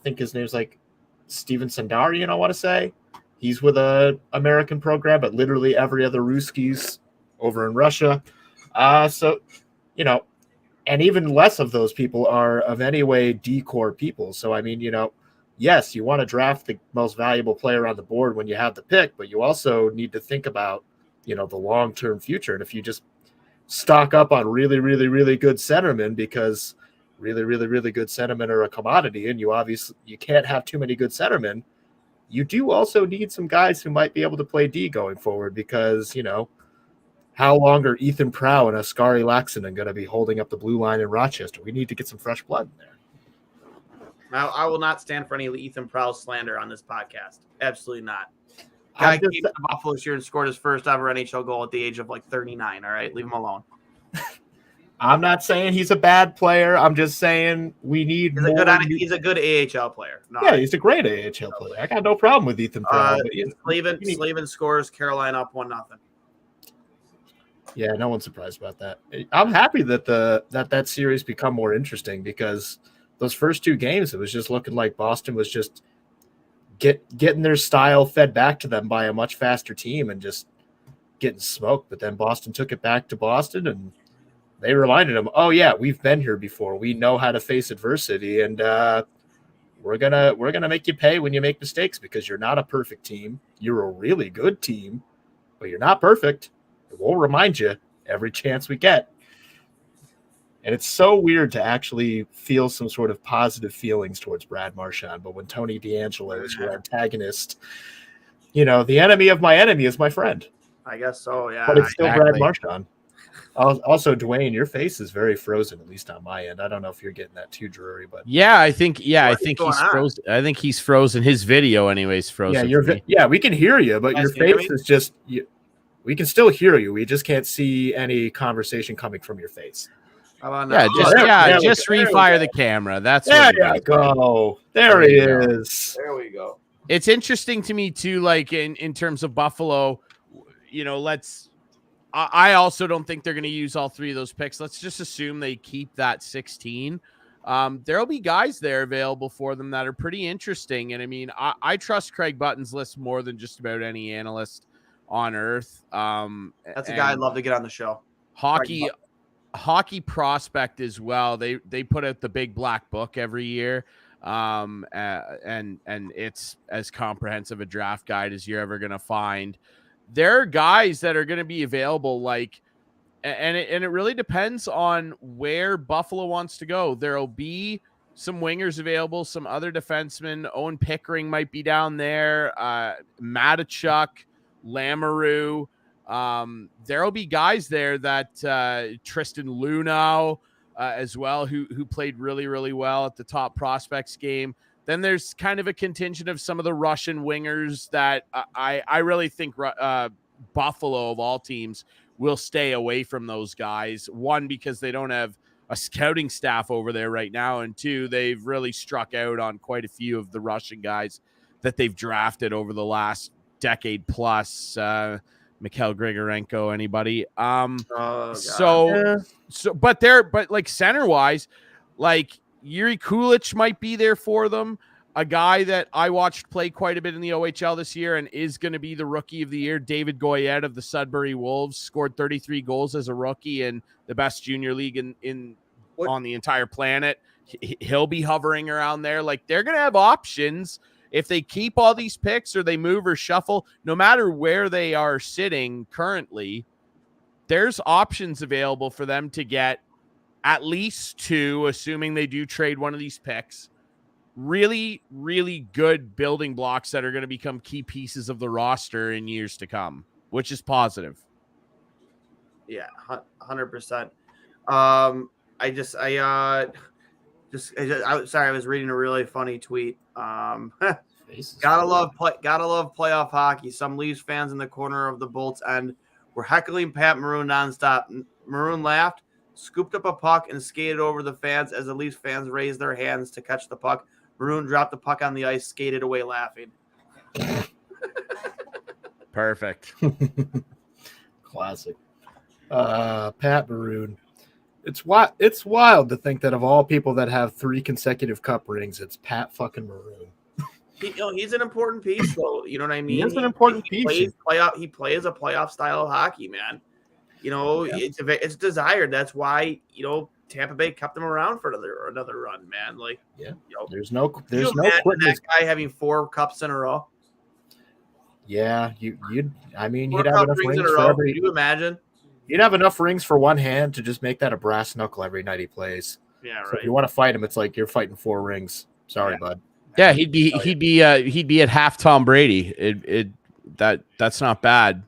think his name's like Steven Sandarian, I want to say. He's with a American program, but literally every other Ruski's over in Russia. So, you know, and even less of those people are of any way D-core people. So, I mean, you know, yes, you want to draft the most valuable player on the board when you have the pick, but you also need to think about, you know, the long-term future. And if you just stock up on really, really, really good centermen because really, really, really good centermen are a commodity, and you can't have too many good centermen, you do also need some guys who might be able to play D going forward because, you know, how long are Ethan Prow and Askari Laxonen going to be holding up the blue line in Rochester? We need to get some fresh blood in there. Now, I will not stand for any Ethan Prowse slander on this podcast. Absolutely not. Guy came to Buffalo this year and scored his first ever NHL goal at the age of like 39. All right, leave him alone. I'm not saying he's a bad player. I'm just saying we need he's a good AHL player. No, yeah, he's a great AHL player. I got no problem with Ethan Prow. Slavin scores, Carolina up 1-0. Yeah, no one's surprised about that. I'm happy that that series become more interesting because those first 2 games, it was just looking like Boston was just getting their style fed back to them by a much faster team and just getting smoked. But then Boston took it back to Boston and they reminded them, oh yeah, we've been here before. We know how to face adversity, and we're gonna make you pay when you make mistakes because you're not a perfect team. You're a really good team, but you're not perfect. We'll remind you every chance we get. And it's so weird to actually feel some sort of positive feelings towards Brad Marchand, but when Tony DeAngelo is your antagonist, you know, the enemy of my enemy is my friend. I guess so, yeah. But it's still Brad Marchand. Also, Duane, your face is very frozen, at least on my end. I don't know if you're getting that too, Drury, but I think he's frozen. I think he's frozen. His video, anyways, frozen. Yeah, we can hear you, but your face is just. We can still hear you. We just can't see any conversation coming from your face. Just refire the camera. That's there you go. There he is. There we go. It's interesting to me too, like in terms of Buffalo, you know, I also don't think they're going to use all 3 of those picks. Let's just assume they keep that 16. There'll be guys there available for them that are pretty interesting. And I mean, I trust Craig Button's list more than just about any analyst on earth. That's a guy I'd love to get on the show. Hockey prospect as well. They put out the big black book every year. And it's as comprehensive a draft guide as you're ever going to find. There are guys that are going to be available, like, and it really depends on where Buffalo wants to go. There'll be some wingers available, some other defensemen. Owen Pickering might be down there. Matachuk, Lamoureux. There'll be guys there that Tristan Luneau as well, who played really, really well at the top prospects game. Then there's kind of a contingent of some of the Russian wingers that I really think Buffalo, of all teams, will stay away from those guys. One, because they don't have a scouting staff over there right now. And 2, they've really struck out on quite a few of the Russian guys that they've drafted over the last decade plus. Mikhail Grigorenko, anybody. But like center wise, like Yuri Kulich might be there for them. A guy that I watched play quite a bit in the OHL this year and is going to be the rookie of the year, David Goyette of the Sudbury Wolves, scored 33 goals as a rookie in the best junior league on the entire planet. He'll be hovering around there. Like, they're going to have options. If they keep all these picks or they move or shuffle, no matter where they are sitting currently, there's options available for them to get at least 2, assuming they do trade one of these picks, really, really good building blocks that are going to become key pieces of the roster in years to come, which is positive. Yeah, 100%. Sorry, I was reading a really funny tweet. Gotta love playoff hockey. Some Leafs fans in the corner of the Bolts end were heckling Pat Maroon nonstop. Maroon laughed, scooped up a puck, and skated over the fans as the Leafs fans raised their hands to catch the puck. Maroon dropped the puck on the ice, skated away laughing. Perfect. Classic. Pat Maroon. It's wild to think that of all people that have 3 consecutive cup rings, it's Pat fucking Maroon. He's an important piece, though. You know what I mean? He's an important piece. He plays a playoff style of hockey, man. It's desired. That's why Tampa Bay kept him around for another run, man. Like, there's no that guy having 4 cups in a row. Yeah, he'd have 4 enough rings for every. Can you imagine? He'd have enough rings for one hand to just make that a brass knuckle every night he plays. Yeah, so right. If you want to fight him, it's like you're fighting 4 rings. Sorry, bud. Yeah, he'd be at half Tom Brady. That's not bad.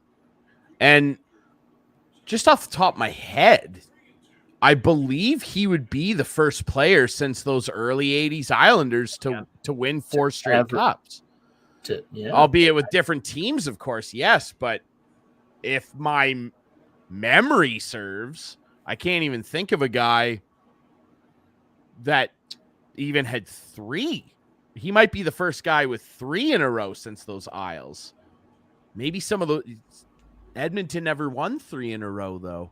And just off the top of my head, I believe he would be the first player since those early 80s Islanders to win 4 straight cups. Albeit with different teams, of course, yes. But if my memory serves, I can't even think of a guy that even had 3. He might be the first guy with 3 in a row since those Isles. Maybe some of the Edmonton never won 3 in a row, though.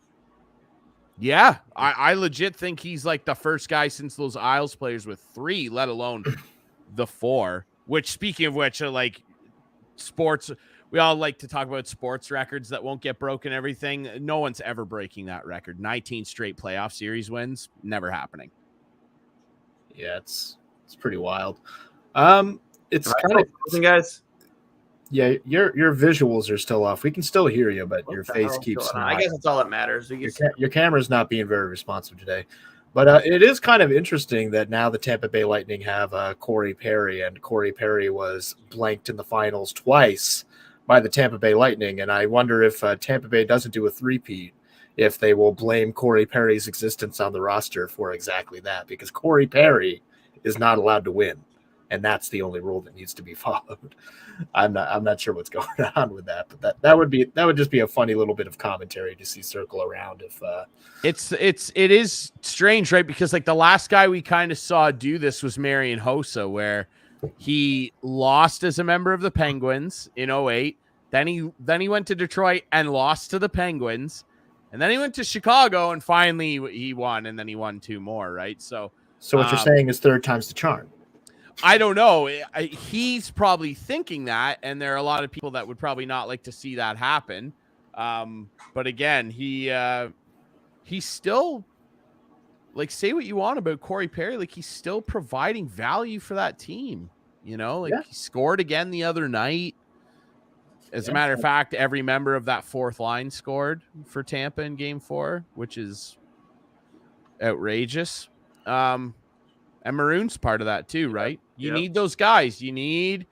Yeah, I legit think he's like the first guy since those Isles players with 3, let alone the 4. Which, speaking of which, like sports, we all like to talk about sports records that won't get broken. Everything. No one's ever breaking that record. 19 straight playoff series wins, never happening. Yeah, it's pretty wild. It's kind of guys. Yeah, your visuals are still off. We can still hear you, but your face keeps smiling. I guess that's all that matters. Your camera's not being very responsive today. But it is kind of interesting that now the Tampa Bay Lightning have Corey Perry, and Corey Perry was blanked in the finals twice by the Tampa Bay Lightning. And I wonder if Tampa Bay doesn't do a three-peat, if they will blame Corey Perry's existence on the roster for exactly that, because Corey Perry is not allowed to win. And that's the only rule that needs to be followed. I'm not sure what's going on with that, but that would just be a funny little bit of commentary to see circle around. If it is strange, right? Because like the last guy we kind of saw do this was Marian Hossa, where he lost as a member of the Penguins in 2008. Then he went to Detroit and lost to the Penguins, and then he went to Chicago and finally he won, and then he won 2 more, right? So what you're saying is third time's the charm. I don't know. He's probably thinking that, and there are a lot of people that would probably not like to see that happen. But again, he's still, like, say what you want about Corey Perry, like he's still providing value for that team. He scored again the other night. As a matter of fact, every member of that 4th line scored for Tampa in Game 4, which is outrageous. And Maroon's part of that too, right? You need those guys. You need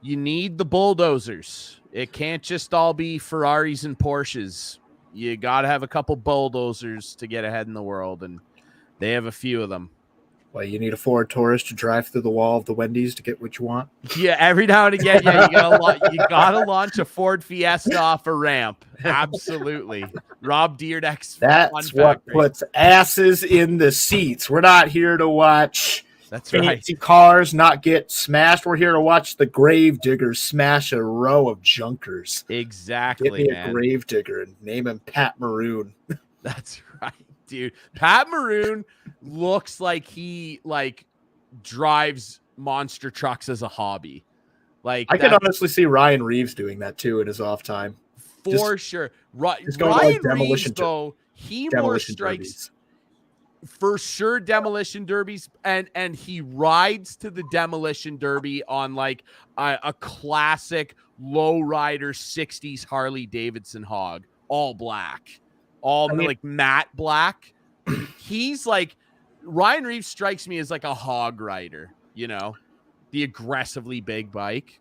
the bulldozers. It can't just all be Ferraris and Porsches. You got to have a couple bulldozers to get ahead in the world, and they have a few of them. Well, you need a Ford Taurus to drive through the wall of the Wendy's to get what you want. Yeah, every now and again, you gotta launch a Ford Fiesta off a ramp. Absolutely, Rob Dyrdek's. That's what puts asses in the seats. We're not here to watch. That's right. Cars not get smashed. We're here to watch the grave diggers smash a row of junkers. Exactly. Get me a grave digger and name him Pat Maroon. That's right, dude. Pat Maroon looks like he drives monster trucks as a hobby. Like, I can honestly see Ryan Reeves doing that too in his off time. For sure. Ryan Reeves, though, he more strikes derbies. For sure demolition derbies, and he rides to the demolition derby on like a classic lowrider 60s Harley Davidson hog, all black, like matte black. He's like, Ryan Reeves strikes me as like a hog rider. you know, the aggressively big bike.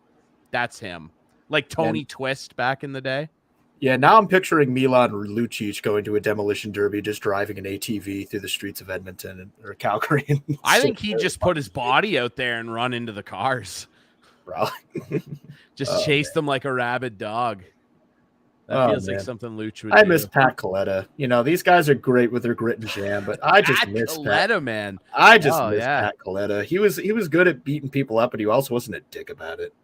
That's him. Like Tony Twist back in the day. Yeah, now I'm picturing Milan Lucic going to a demolition derby, just driving an ATV through the streets of Edmonton or Calgary. I think he just put his body out there and run into the cars. Probably. Just chase them like a rabid dog. That feels like something Luch would do. I miss Pat Coletta. You know, these guys are great with their grit and jam, but I just miss Coletta, man. I just miss Pat Coletta. He was good at beating people up, but he also wasn't a dick about it.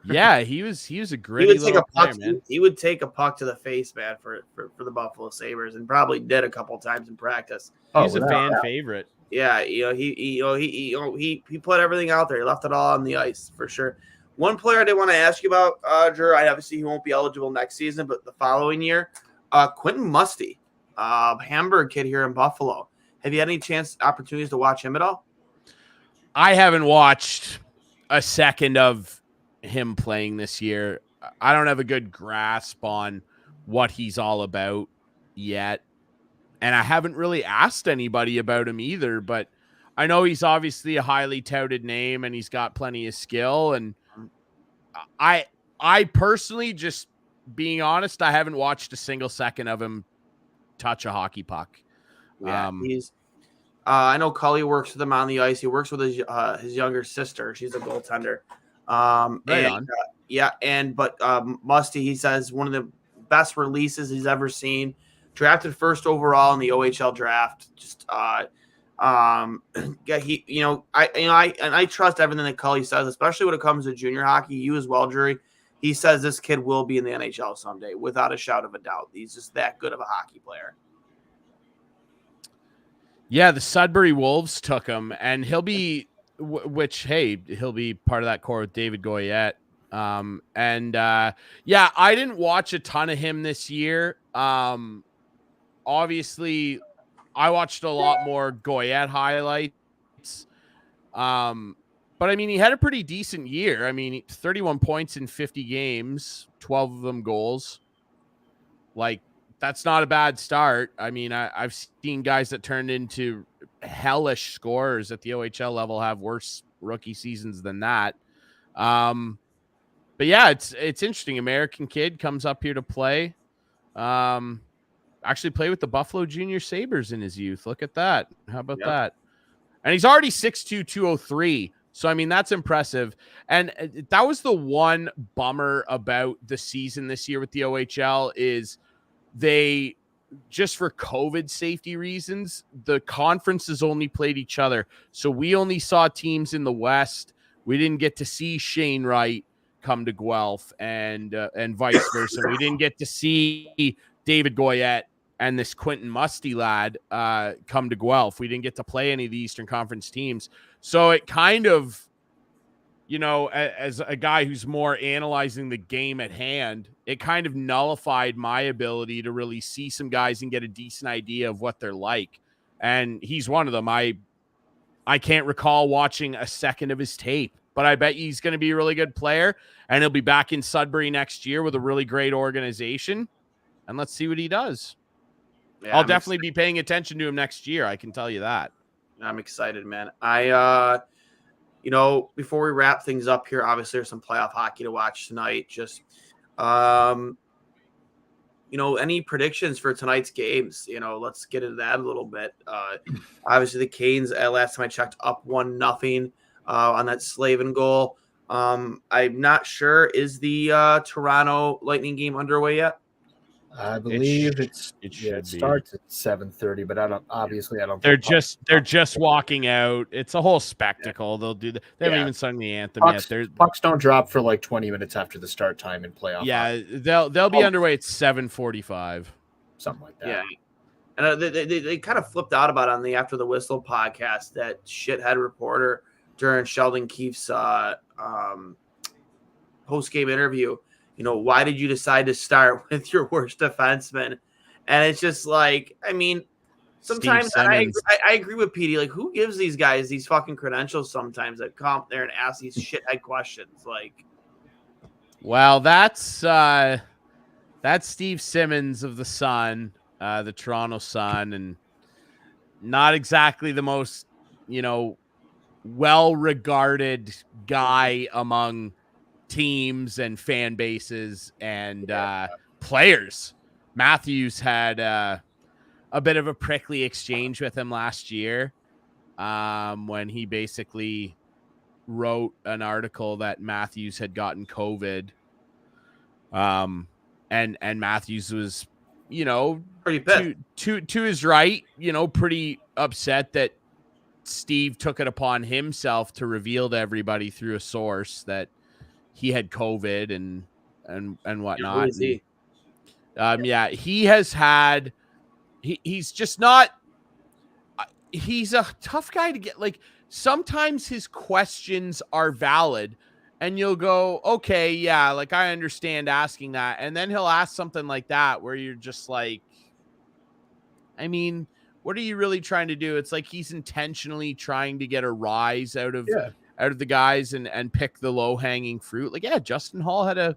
Yeah, he was a gritty little player, man. He would take a puck to the face, man, for the Buffalo Sabres, and probably did a couple times in practice. He's a fan favorite. Yeah, he put everything out there. He left it all on the ice for sure. One player I did want to ask you about, Drew. Obviously he won't be eligible next season, but the following year, Quentin Musty, Hamburg kid here in Buffalo. Have you had any opportunities to watch him at all? I haven't watched a second of him playing this year. I don't have a good grasp on what he's all about yet. And I haven't really asked anybody about him either, but I know he's obviously a highly touted name and he's got plenty of skill. And I personally, just being honest, I haven't watched a single second of him touch a hockey puck. Yeah, I know Cully works with him on the ice. He works with his younger sister. She's a goaltender. But Musty, he says, one of the best releases he's ever seen. Drafted first overall in the OHL draft. I trust everything that Cully says, especially when it comes to junior hockey. You as well, Drury. He says this kid will be in the NHL someday, without a shadow of a doubt. He's just that good of a hockey player. Yeah, the Sudbury Wolves took him, and he'll be, he'll be part of that core with David Goyette. I didn't watch a ton of him this year. Obviously, I watched a lot more Goyette highlights. But I mean, he had a pretty decent year. I mean, 31 points in 50 games, 12 of them goals. Like, that's not a bad start. I mean, I've seen guys that turned into hellish scorers at the OHL level have worse rookie seasons than that. But yeah, it's interesting. American kid comes up here to play. Actually play with the Buffalo Junior Sabres in his youth. Look at that. How about that? And he's already 6'2", 203. So, I mean, that's impressive. And that was the one bummer about the season this year with the OHL is they, just for COVID safety reasons, the conferences only played each other. So we only saw teams in the West. We didn't get to see Shane Wright come to Guelph and vice versa. We didn't get to see David Goyette and this Quentin Musty lad come to Guelph. We didn't get to play any of the Eastern Conference teams. So it kind of, you know, as a guy who's more analyzing the game at hand, it kind of nullified my ability to really see some guys and get a decent idea of what they're like. And he's one of them. I can't recall watching a second of his tape, but I bet he's going to be a really good player, and he'll be back in Sudbury next year with a really great organization. And let's see what he does. Yeah, I'll definitely be paying attention to him next year. I can tell you that. I'm excited, man. Before we wrap things up here, obviously there's some playoff hockey to watch tonight. Just, any predictions for tonight's games? Let's get into that a little bit. Obviously the Canes, last time I checked, up 1-0 on that Slavin goal. I'm not sure. Is the Toronto Lightning game underway yet? I believe it starts at 7:30, but I don't. They're just walking out. It's a whole spectacle. They'll do that. They haven't even sung the anthem yet. Pucks don't drop for like 20 minutes after the start time in playoff. Yeah, they'll be underway at 7:45, something like that. Yeah, and they kind of flipped out about it on the After the Whistle podcast, that shithead reporter during Sheldon Keefe's post-game interview. Why did you decide to start with your worst defenseman? And it's just like, I mean, sometimes I agree with PD. Like, who gives these guys these fucking credentials sometimes that come up there and ask these shithead questions? Like, well, that's Steve Simmons of the Sun, the Toronto Sun, and not exactly the most, well-regarded guy among teams and fan bases and players. Matthews had a bit of a prickly exchange with him last year when he basically wrote an article that Matthews had gotten COVID. And Matthews was, Pretty pissed. to his right, pretty upset that Steve took it upon himself to reveal to everybody through a source that he had COVID and whatnot. Who is he? He has had. He's just not. He's a tough guy to get. Like, sometimes his questions are valid, and you'll go, okay, yeah, like I understand asking that, and then he'll ask something like that where you're just like, I mean, what are you really trying to do? It's like he's intentionally trying to get a rise out of the guys and pick the low hanging fruit. Like, yeah, Justin Hall had a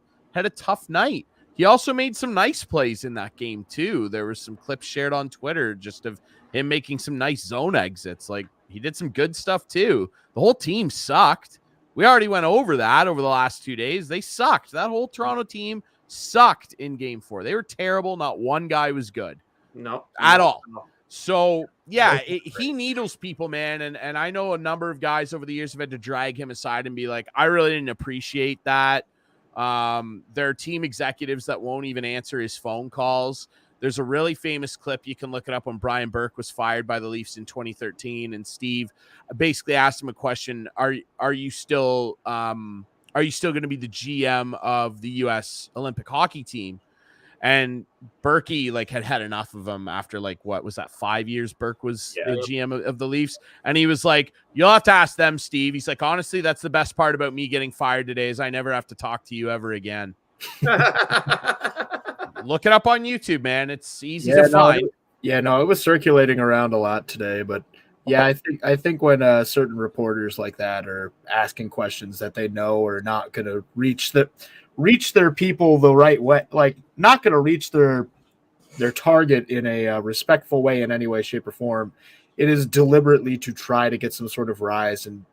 tough night. He also made some nice plays in that game too. There was some clips shared on Twitter just of him making some nice zone exits. Like, he did some good stuff too. The whole team sucked. We already went over that over the last 2 days. They sucked. That whole Toronto team sucked in game 4. They were terrible. Not one guy was good. No. At all. So, yeah, he needles people, man. And I know a number of guys over the years have had to drag him aside and be like, I really didn't appreciate that. There are team executives that won't even answer his phone calls. There's a really famous clip. You can look it up when Brian Burke was fired by the Leafs in 2013. And Steve basically asked him a question. Are you still going to be the GM of the U.S. Olympic hockey team? And Berkey had enough of him after what was that, 5 years Burke was the GM of the Leafs. And he was like, you'll have to ask them, Steve. He's like, honestly, that's the best part about me getting fired today is I never have to talk to you ever again. Look it up on YouTube, man. It's easy to find. It was circulating around a lot today, but yeah, I think when certain reporters like that are asking questions that they know are not going to reach their people the right way, like not going to reach their target in a respectful way in any way, shape, or form, it is deliberately to try to get some sort of rise and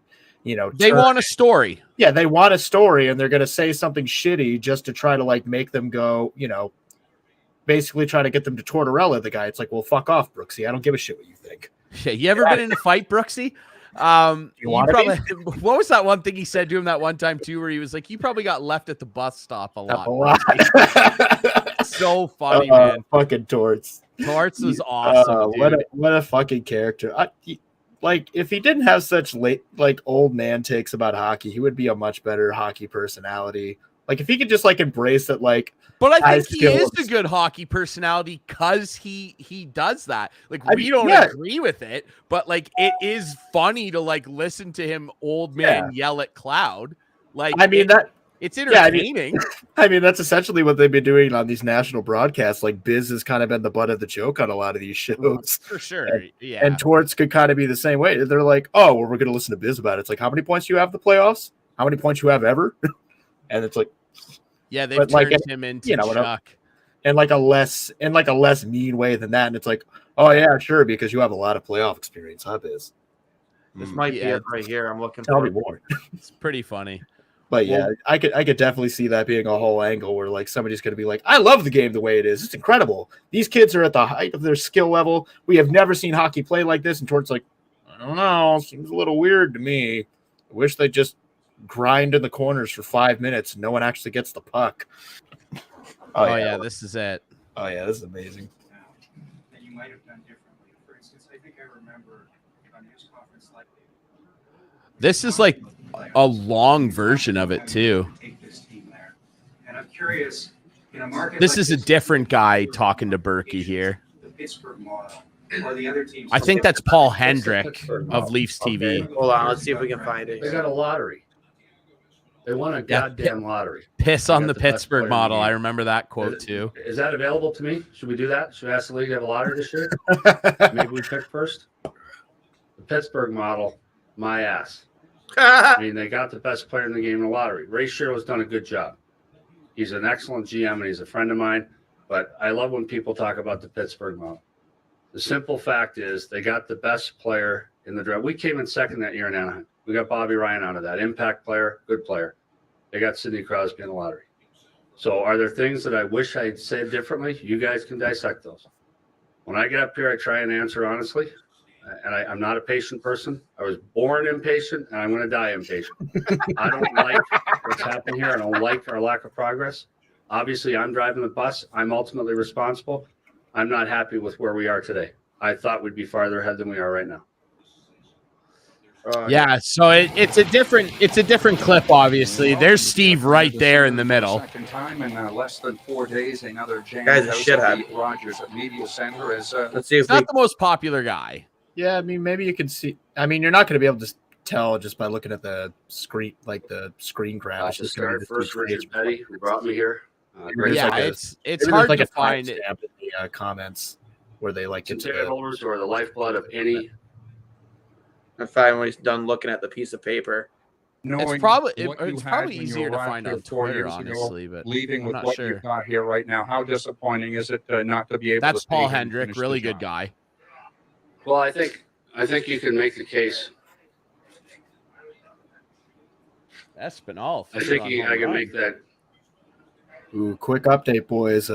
they want a story. Yeah, they want a story, and they're going to say something shitty just to try to make them go, basically try to get them to Tortorella the guy. It's like, well, fuck off, Brooksy. I don't give a shit what you think. Yeah, you ever been in a fight, Brooksy? What was that one thing he said to him that one time too, where he was like, "You probably got left at the bus stop a lot." So funny, man. Fucking Torts. Torts was awesome. What a fucking character. If he didn't have such old man takes about hockey, he would be a much better hockey personality. If he could just embrace that, but I think he is a good hockey personality because he does that. We don't agree with it, but it is funny to listen to him, old man, yell at Cloud. It's entertaining. I mean, that's essentially what they've been doing on these national broadcasts. Biz has kind of been the butt of the joke on a lot of these shows. For sure. And Torts could kind of be the same way. They're like, oh, well, we're going to listen to Biz about it. It's like, how many points do you have in the playoffs? How many points you have ever? And it's like, yeah, they've turned him into Chuck. In a less mean way than that. And it's like, oh yeah, sure, because you have a lot of playoff experience, huh, Biz? This might be it right here. I'm looking. Tell me more. It's pretty funny. But yeah, I could definitely see that being a whole angle where somebody's going to be like, I love the game the way it is. It's incredible. These kids are at the height of their skill level. We have never seen hockey play like this. And Tort's like, I don't know. Seems a little weird to me. I wish they just grind in the corners for 5 minutes and no one actually gets the puck. Oh yeah, this is it. Oh yeah, this is amazing. That you might have done differently. For instance, I think I remember on news conference this is a long version of it too. Take this team there. And I'm curious, in a market this is a different guy talking to Berkey here. The Pittsburgh model or the other teams. I think that's Paul Hendrick of Leafs TV. Hold on, let's see if we can find it. They got a lottery. They won a goddamn lottery. Piss on the Pittsburgh model. I remember that quote too. Is that available to me? Should we do that? Should we ask the league to have a lottery this year? Maybe we pick first. The Pittsburgh model, my ass. I mean, they got the best player in the game in the lottery. Ray Sherrill's done a good job. He's an excellent GM and he's a friend of mine. But I love when people talk about the Pittsburgh model. The simple fact is they got the best player in the draft. We came in second that year in Anaheim. We got Bobby Ryan out of that. Impact player, good player. They got Sidney Crosby in the lottery. So are there things that I wish I'd said differently? You guys can dissect those. When I get up here, I try and answer honestly. And I'm not a patient person. I was born impatient, and I'm going to die impatient. I don't like what's happened here. I don't like our lack of progress. Obviously, I'm driving the bus. I'm ultimately responsible. I'm not happy with where we are today. I thought we'd be farther ahead than we are right now. Yeah, so it's a different clip. Obviously, there's Steve right there in the middle. Second time in less than 4 days, another jam Guy's a house shithead. at the Rogers Media Center is Let's see if He's not the most popular guy. Yeah, I mean, maybe you can see. I mean, you're not going to be able to tell just by looking at the screen, like the screen grab. It's just Start first, Richard Petty, who brought me here. Yeah, like it's hard like to a find it. timestamp in the comments where they like get to Ticket holders or the lifeblood of any. I find when he's done looking at the piece of paper. It's probably easier to find on Twitter, honestly, but leaving I'm with not what sure. you've got here right now. How disappointing is it not to be able That's to Paul pay him to Hendrick, finish really the good job? guy. Well, I think you can make the case. Espinal. I think I can make that. Ooh, quick update, boys.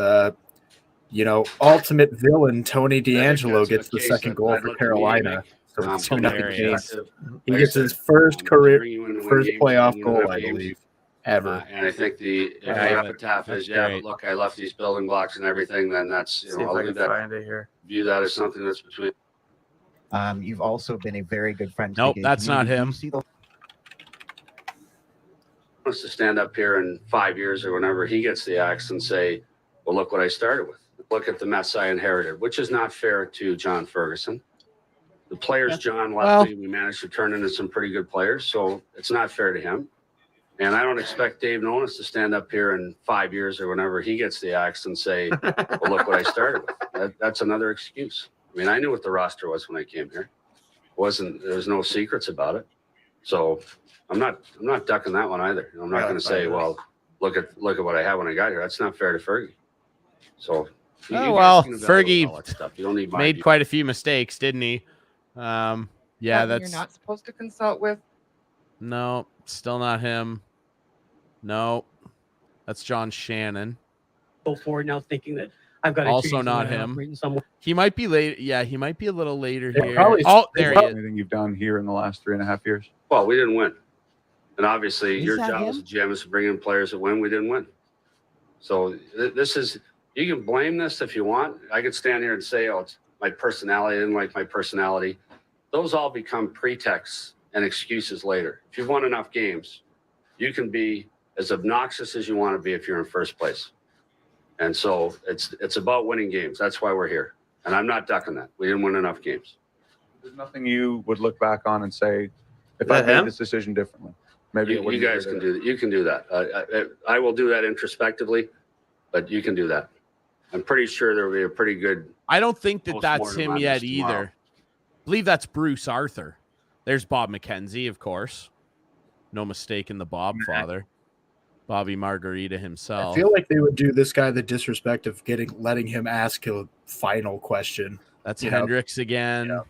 Ultimate villain Tony D'Angelo that's gets a the case second that goal I'd for look to me to Carolina. make. So it's From 2-0 their Kings. perspective, He like gets I his said, first I'm career, bringing you in to win first games, playoff win goal, enough I games. believe, ever. And I think the Yeah, epitaph is, that's but look, I left these building blocks and everything. Then that's, See if I'll I leave can that, find it here. view that as something that's between. You've also been a very good friend to Nope, the gay that's not community. him. You see the Wants to stand up here in 5 years or whenever he gets the axe and say, well, look what I started with. Look at the mess I inherited, which is not fair to John Ferguson. The players John left me, we managed to turn into some pretty good players, so it's not fair to him. And I don't expect Dave Nonis to stand up here in 5 years or whenever he gets the axe and say, well, look what I started with. That's another excuse. I mean, I knew what the roster was when I came here. There was no secrets about it. So I'm not ducking that one either. I'm not going to say, well, look at what I had when I got here. That's not fair to Fergie. So you guys well, can evaluate Fergie all that stuff. You don't need my made view. quite a few mistakes, didn't he? Yeah, You're that's not supposed to consult with. no, still not him. No, that's John Shannon. Go forward now, thinking that I've got to Also change the not way I him. operate in some way. He might be late. Yeah, he might be a little later Yeah, here. probably- Oh, there he is. Anything you've done here in the last 3.5 years? Well, we didn't win. And obviously, Is your that job him? as a GM is to bring in players that win. We didn't win. So this is, you can blame this if you want. I could stand here and say, oh, it's my personality. I didn't like my personality. Those all become pretexts and excuses later. If you've won enough games, you can be as obnoxious as you want to be if you're in first place. And so it's about winning games. That's why we're here. And I'm not ducking that. We didn't win enough games. There's nothing you would look back on and say, if Is I that made him? this decision differently, maybe it You wouldn't guys be can there. do that. You can do that. I will do that introspectively, but you can do that. I'm pretty sure there will be a pretty good. I don't think that that's Postmortem him on yet this tomorrow. either. I believe that's Bruce Arthur. There's Bob McKenzie, of course. No mistake in the Bob father. Bobby Margarita I himself. feel like they would do this guy the disrespect of letting him ask a final question. That's you know, Hendricks again. Yeah.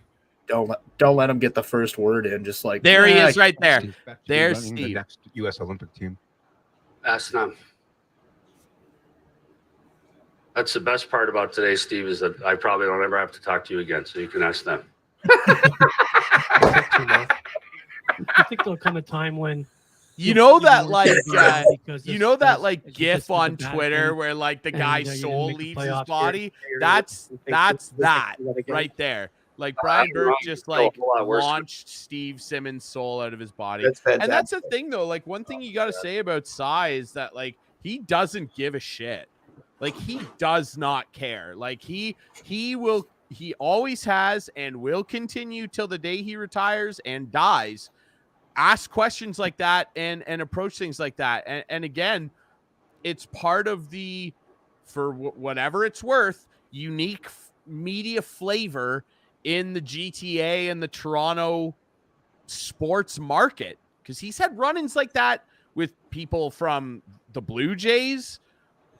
Don't let him get the first word in. Just like There he "Nah, is right there. Do you expect to be There's running the Steve. next U.S. Olympic team? Ask them. That's the best part about today, Steve, is that I probably don't ever have to talk to you again, so you can ask them. I think there'll come a time when You know that more like conservative because you this- know that this- like it's GIF just on a bad Twitter thing. where like the And, guy's you didn't soul make the leaves his playoffs body? here. That's You think that's this- that this is again? right there. Like Brian I'm Burke wrong. just It's like still a whole lot worse. launched Steve Simmons' soul out of his body. That's And that's fantastic. the thing though. Like one thing you got to say about Cy is that like he doesn't give a shit. Like he does not care. Like he always has and will continue till the day he retires and dies. Ask questions like that and approach things like that. And again, it's part of the, for whatever it's worth, unique media flavor in the GTA and the Toronto sports market. Because he's had run-ins like that with people from the Blue Jays,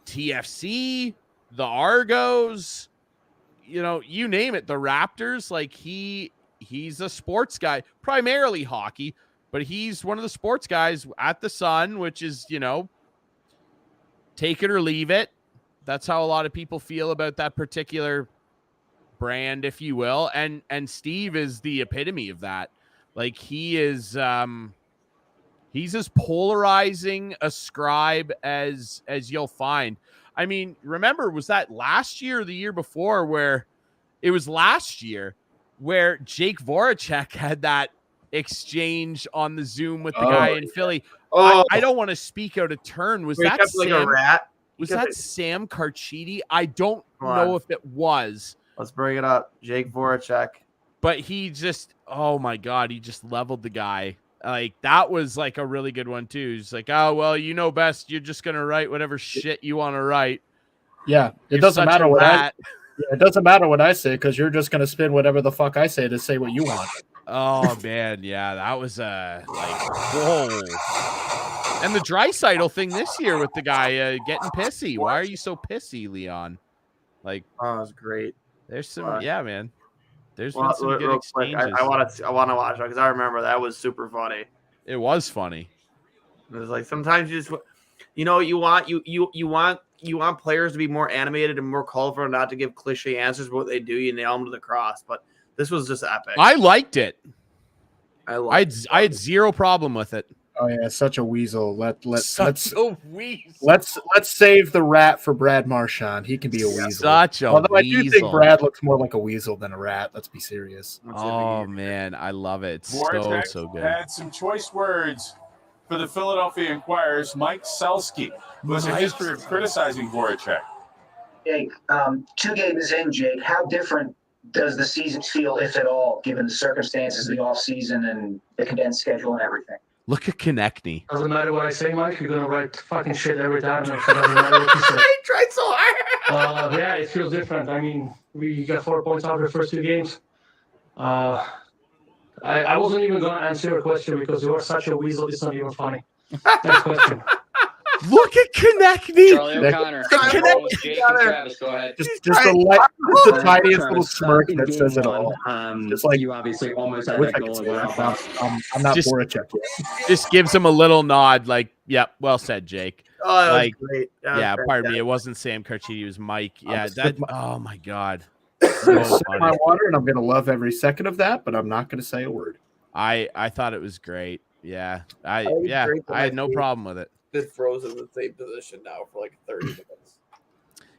TFC, the Argos, you know, you name it, the Raptors. Like he's a sports guy, primarily hockey. but he's one of the sports guys at the Sun, which is, take it or leave it. That's how a lot of people feel about that particular brand, if you will. And Steve is the epitome of that. Like, he is, he's as polarizing a scribe as you'll find. I mean, remember, was that last year or the year before where it was last year where Jake Voracek had that exchange on the Zoom with the guy in Philly? I don't want to speak out of turn. Was that like Sam? a rat? Was that Sam Carchidi? I don't know if it was. Let's bring it up. Jake Voracek. But he just, oh my God, he just leveled the guy. Like, that was like a really good one too. He's like, oh, well, you know best. You're just going to write whatever shit you want to write. Yeah. It doesn't matter what it doesn't matter what I say, because you're just going to spin whatever the fuck I say to say what you want. Oh man. Yeah. That was like, whoa. And the Draisaitl thing this year with the guy getting pissy. Why are you so pissy, Leon? Like, oh, it was great. There's some, yeah, man. There's been some good exchanges. I want to watch it because I remember that was super funny. It was funny. It was like sometimes you just, you want players to be more animated and more colorful, and not to give cliche answers, but what they do, you nail them to the cross. But this was just epic. I liked it. I had zero problem with it. Oh yeah, such a weasel. Let's weasel. save the rat for Brad Marchand. He can be a weasel. Such a Although weasel. I do think Brad looks more like a weasel than a rat. Let's be serious. Oh man, I love it. It's so good. Had some choice words for the Philadelphia Inquirer's Mike Selsky, who has a history of criticizing Voracek. Jake, 2 games in, Jake, how different does the season feel, if at all, given the circumstances of the offseason and the condensed schedule and everything? Look at Konechny. Doesn't matter what I say, Mike. You're gonna write fucking shit every time. It doesn't matter what you say. I tried so hard. Yeah, it feels different. I mean, we got 4 points out of the first 2 games. I wasn't even gonna answer your question because you are such a weasel. It's not even funny. Next question. Look at Konechny. Charlie O'Connor. Jake and Travis, go ahead. Just the tiniest little smirk that says it all. Just like you obviously almost had that goal. I'm not Voracek yet. Just gives him a little nod, like, "Yep, well said, Jake." Oh, that was great. Pardon me. It wasn't Sam Carchidi. It was Mike. Yeah, oh my God. So my water, and I'm gonna love every second of that, but I'm not gonna say a word. I thought it was great. Yeah, I had no problem with it. Been frozen in the same position now for like 30 minutes.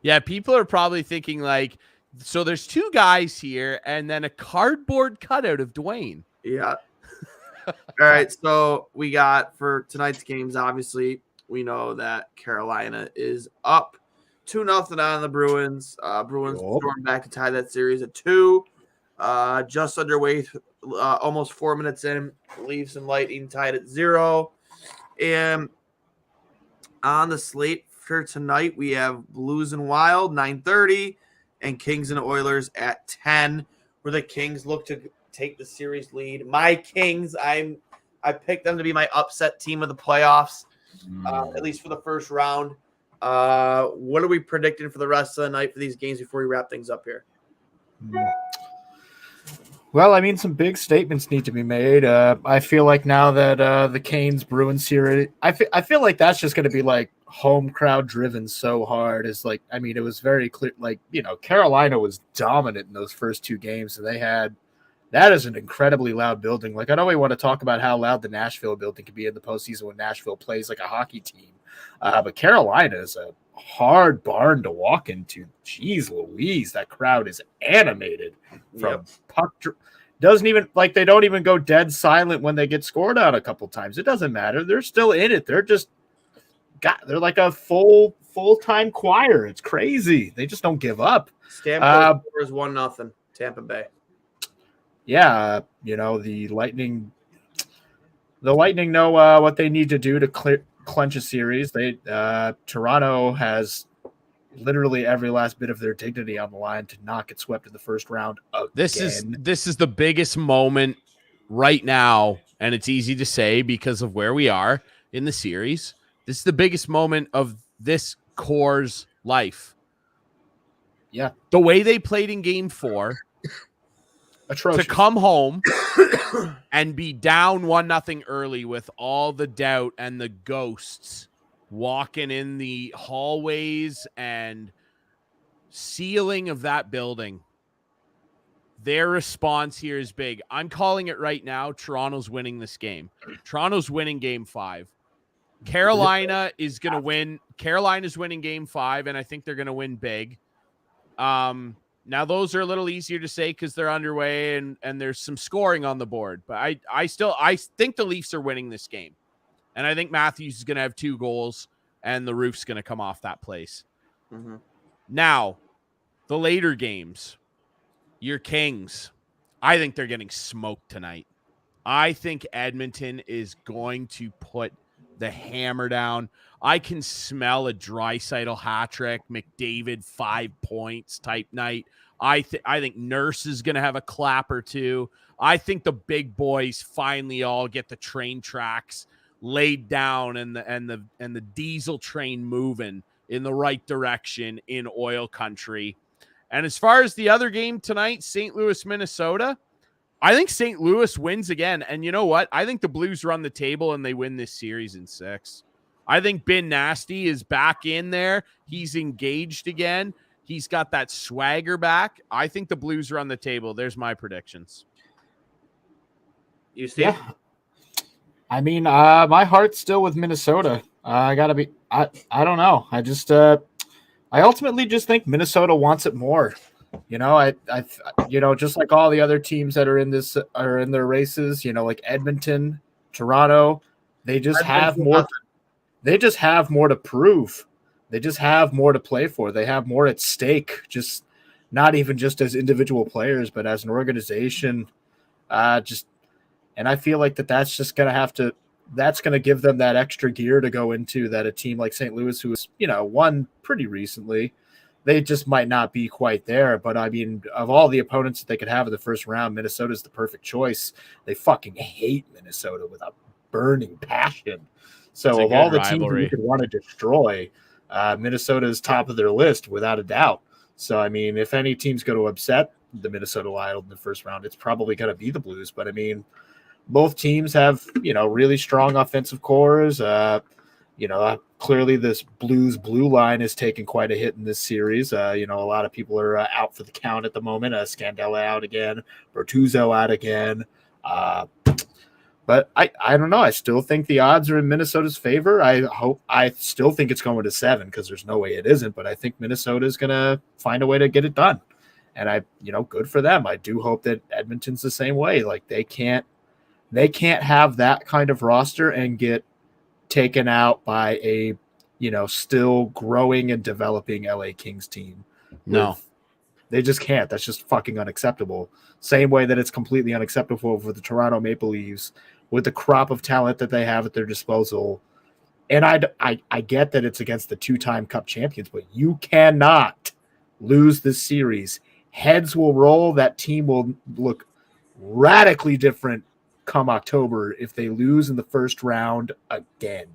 Yeah, people are probably thinking like, so there's 2 guys here and then a cardboard cutout of Duane. Yeah. All right, so we got for tonight's games, obviously, we know that Carolina is up 2-0 on the Bruins. Bruins stormed back to tie that series at 2. Just underway, almost 4 minutes in, Leafs and Lightning tied at 0. And on the slate for tonight, we have Blues and Wild 9:30, and Kings and Oilers at 10, where the Kings look to take the series lead. My Kings, I picked them to be my upset team of the playoffs, at least for the first round. What are we predicting for the rest of the night for these games before we wrap things up here? Well, I mean, some big statements need to be made. I feel like now that the Canes Bruins series, I feel like that's just going to be like home crowd driven so hard. Is like, I mean, it was very clear. Like, Carolina was dominant in those first 2 games, and that is an incredibly loud building. Like, I know we want to talk about how loud the Nashville building can be in the postseason when Nashville plays like a hockey team, but Carolina is a hard barn to walk into. Jeez Louise, that crowd is animated from puck. Doesn't even like they don't even go dead silent when they get scored on a couple times. It doesn't matter. They're still in it. They're like a full-time choir. It's crazy. They just don't give up. Stamkos scores 1-0 Tampa Bay. Yeah, the Lightning know what they need to do to clinch a series. Toronto has literally every last bit of their dignity on the line to not get swept in the first round again. This is the biggest moment right now, and it's easy to say because of where we are in the series. This is the biggest moment of this core's life. Yeah. The way they played in game 4 Atrocious. to come home and be down 1-0 early with all the doubt and the ghosts walking in the hallways and ceiling of that building. Their response here is big. I'm calling it right now. Toronto's winning this game. Toronto's winning game 5. Carolina is going to win. Carolina's winning game 5, and I think they're going to win big. Now those are a little easier to say because they're underway and there's some scoring on the board. But I think the Leafs are winning this game. And I think Matthews is going to have 2 goals and the roof's going to come off that place. Mm-hmm. Now, the later games, your Kings, I think they're getting smoked tonight. I think Edmonton is going to put the hammer down. I can smell a Draisaitl hat trick, McDavid 5 points type night. I think Nurse is going to have a clap or 2. I think the big boys finally all get the train tracks laid down and the diesel train moving in the right direction in oil country. And as far as the other game tonight, St. Louis, Minnesota, I think St. Louis wins again. And you know what? I think the Blues run the table and they win this series in 6. I think Ben Nasty is back in there. He's engaged again. He's got that swagger back. I think the Blues run the table. There's my predictions. You, Steve? Yeah. I mean, my heart's still with Minnesota. I don't know. I ultimately just think Minnesota wants it more. You know, I just like all the other teams that are in their races, you know, like Edmonton, Toronto, they just have more. They just have more to prove. They just have more to play for. They have more at stake, just not even just as individual players, but as an organization. And I feel like that's just going to give them that extra gear to go into that a team like St. Louis, who is, won pretty recently, they just might not be quite there. But I mean, of all the opponents that they could have in the first round, Minnesota's the perfect choice. They fucking hate Minnesota with a burning passion. So of all the teams that you could want to destroy, Minnesota is top of their list without a doubt. So, I mean, if any team's going to upset the Minnesota Wild in the first round, it's probably going to be the Blues. But, I mean, both teams have, really strong offensive cores. Clearly this Blues blue line is taking quite a hit in this series. A lot of people are out for the count at the moment. Scandella out again, Bertuzzo out again. But I don't know. I still think the odds are in Minnesota's favor. I still think it's going to 7 because there's no way it isn't. But I think Minnesota is going to find a way to get it done. And good for them. I do hope that Edmonton's the same way. Like they can't have that kind of roster and get taken out by a, still growing and developing LA Kings team. No, they just can't. That's just fucking unacceptable. Same way that it's completely unacceptable for the Toronto Maple Leafs with the crop of talent that they have at their disposal. And I get that it's against the 2-time Cup champions, but you cannot lose this series. Heads will roll. That team will look radically different come October if they lose in the first round again.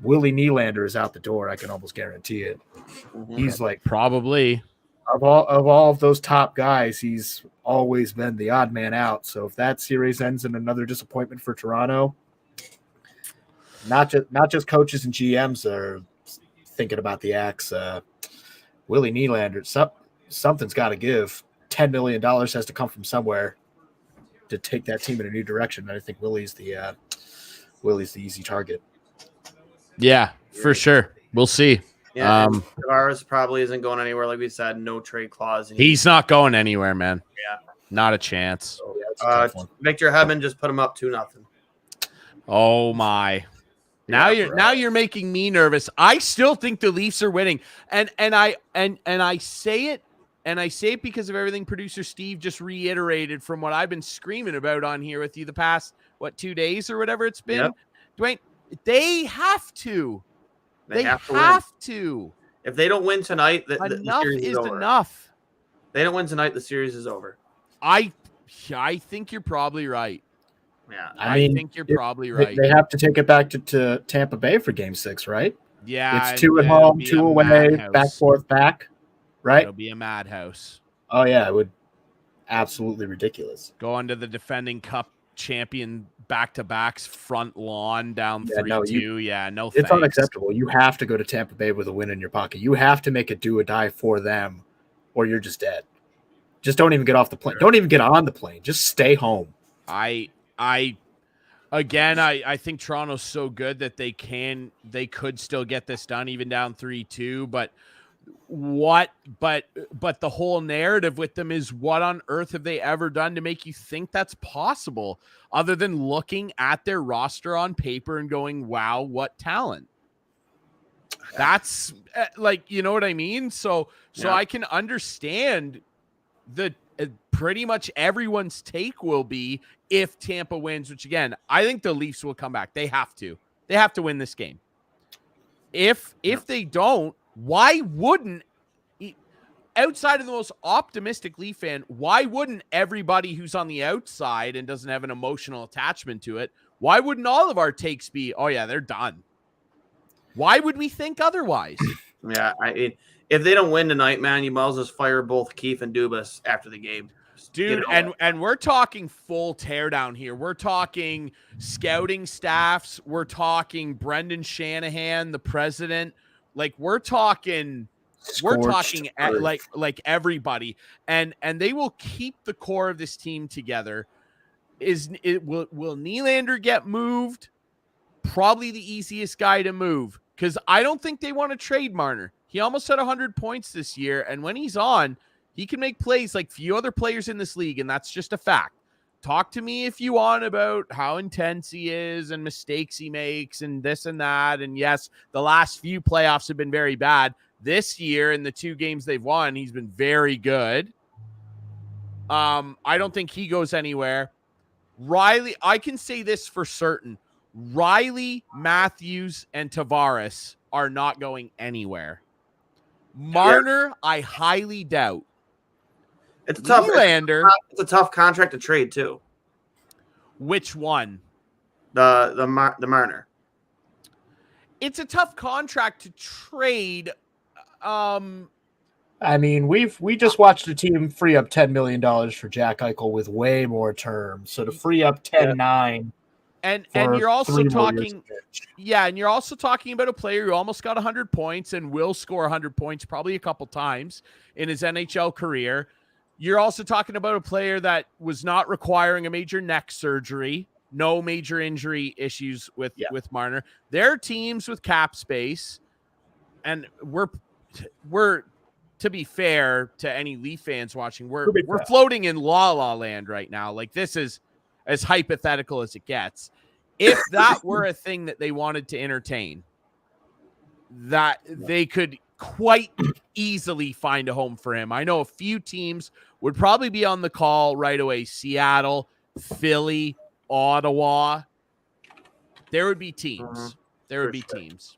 Willie Nylander is out the door. I can almost guarantee it. He's like probably of all of those top guys, he's always been the odd man out. So if that series ends in another disappointment for Toronto, not just coaches and GMs are thinking about the axe. Willie Nylander, something's got to give. $10 million has to come from somewhere to take that team in a new direction. And I think Willie's the easy target. Yeah, for sure. We'll see. Yeah, Tavares probably isn't going anywhere. Like we said, no trade clause. He's not going anywhere, man. Yeah, not a chance. Victor Hedman just put him up 2-0. Oh my! Now you're making me nervous. I still think the Leafs are winning, and I say it. And I say it because of everything producer Steve just reiterated from what I've been screaming about on here with you the past, 2 days or whatever it's been. Yep. Duane, they have to. They have to. If they don't win tonight, the series is over. enough. They don't win tonight, the series is over. I think you're probably right. Yeah, I think you're probably right. They have to take it back to Tampa Bay for Game 6, right? Yeah, it's 2 at home, 2 away, back, forth, back. Right? It'll be a madhouse. Oh, yeah, it would absolutely ridiculous. Go onto the defending cup champion back-to-backs front lawn down Yeah, no, 3-2. No It's thanks. unacceptable. You have to go to Tampa Bay with a win in your pocket. You have to make it do or die for them, or you're just dead. Just don't even get off the plane. Don't even get on the plane. Just stay home. I think Toronto's so good that they could still get this done even down 3-2, but the whole narrative with them is, what on earth have they ever done to make you think that's possible, other than looking at their roster on paper and going, wow, what talent. That's you know what I mean? So I can understand the pretty much everyone's take will be, if Tampa wins, which again, I think the Leafs will come back. They have to win this game. If they don't, why wouldn't, outside of the most optimistic Leaf fan, why wouldn't everybody who's on the outside and doesn't have an emotional attachment to it, why wouldn't all of our takes be, oh yeah, they're done? Why would we think otherwise? Yeah, if they don't win tonight, man, you might as well just fire both Keefe and Dubas after the game. Dude, and we're talking full teardown here. We're talking scouting staffs. We're talking Brendan Shanahan, the president. We're talking like everybody. And they will keep the core of this team together. Will Nylander get moved? Probably the easiest guy to move, because I don't think they want to trade Marner. He almost had 100 points this year, and when he's on, he can make plays like few other players in this league, and that's just a fact. Talk to me if you want about how intense he is and mistakes he makes and this and that. And yes, the last few playoffs have been very bad. This year, in the 2 games they've won, he's been very good. I don't think he goes anywhere. Riley, I can say this for certain. Riley, Matthews, and Tavares are not going anywhere. Marner, I highly doubt. It's a tough Nylander. It's a tough contract to trade too. Which one? The Marner. It's a tough contract to trade. I mean, we just watched a team free up $10 million for Jack Eichel with way more terms. So to free up 10-9. And you're also talking, and you're also talking about a player who almost got 100 points and will score 100 points probably a couple times in his NHL career. You're also talking about a player that was not requiring a major neck surgery, no major injury issues with Marner. There are teams with cap space, and we're to be fair to any Leaf fans watching, we're floating in la la land right now. Like, this is as hypothetical as it gets. If that were a thing that they wanted to entertain, that they could quite easily find a home for him. I know a few teams would probably be on the call right away. Seattle, Philly, Ottawa. There would be teams. There would be teams.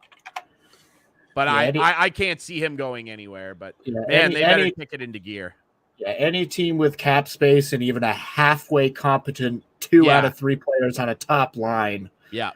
But I can't see him going anywhere. But they better kick it into gear. Yeah, any team with cap space and even a halfway competent 2 out of 3 players on a top line. Yeah.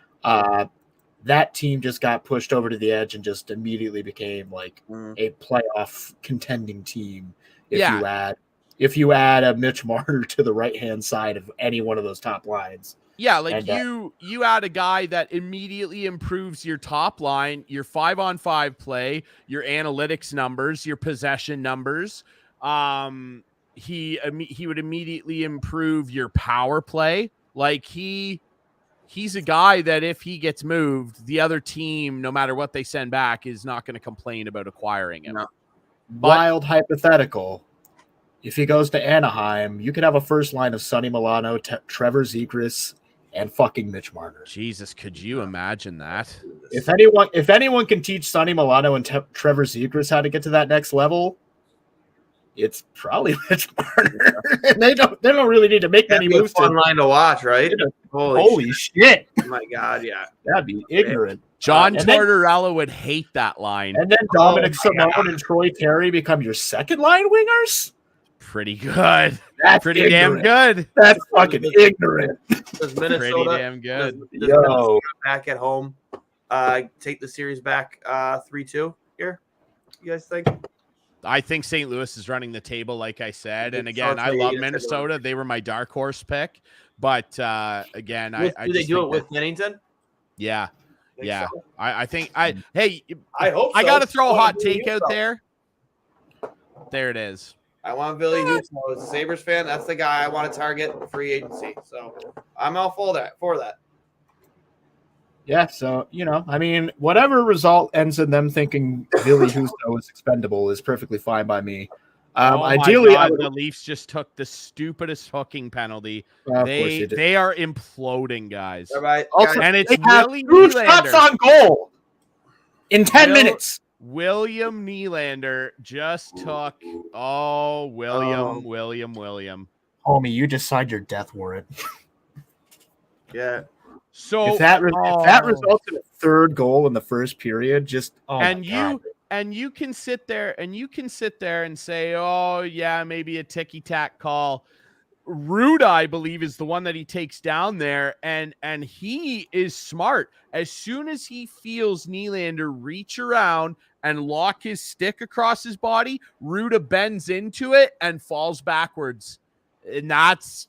That team just got pushed over to the edge and just immediately became like a playoff contending team. If you add a Mitch Marner to the right-hand side of any one of those top lines. Yeah, like you add a guy that immediately improves your top line, your 5-on-5 play, your analytics numbers, your possession numbers. He would immediately improve your power play. Like he's a guy that if he gets moved, the other team, no matter what they send back, is not going to complain about acquiring him. No. Wild hypothetical. If he goes to Anaheim, you could have a first line of Sonny Milano, Trevor Zegras, and fucking Mitch Marner. Jesus, could you imagine that? If anyone can teach Sonny Milano and Trevor Zegras how to get to that next level, it's probably Mitch Marner. they don't really need to make many moves. Fun line to watch, right? Holy shit! Oh my God, yeah, that'd be ignorant. John Tortorella would hate that line. And then Dominic Simone and Troy Terry become your second line wingers. Pretty good. That's pretty ignorant. damn good. That's fucking ignorant. Does Minnesota, pretty damn good. Does Minnesota back at home take the series back 3-2 here? You guys think? I think St. Louis is running the table, like I said. And It's again, so I love exciting. Minnesota. They were my dark horse pick. But again, Do I they just do think it with that- Pennington? yeah. Think Yeah. so? I think hey, I hope I so. got to throw a Oh, hot Billy take out Huso. there. There it is. I want Billy Huso as a Sabres fan. That's the guy I want to target in free agency. So I'm all for that. Yeah, so I mean, whatever result ends in them thinking Billy Huso is expendable is perfectly fine by me. Ideally, my God, the Leafs just took the stupidest hooking penalty. Of course they did. They are imploding, guys. Also, And it's they have Willie 2 shots Nylander. on goal in 10 minutes. William Nylander just took. Oh, William. Homie, you just signed your death warrant. Yeah. So if that results in a 3rd goal in the first period, you can sit there and say, oh yeah, maybe a ticky tack call. Rude, I believe, is the one that he takes down there, and he is smart. As soon as he feels Nylander reach around and lock his stick across his body, Ruda bends into it and falls backwards. And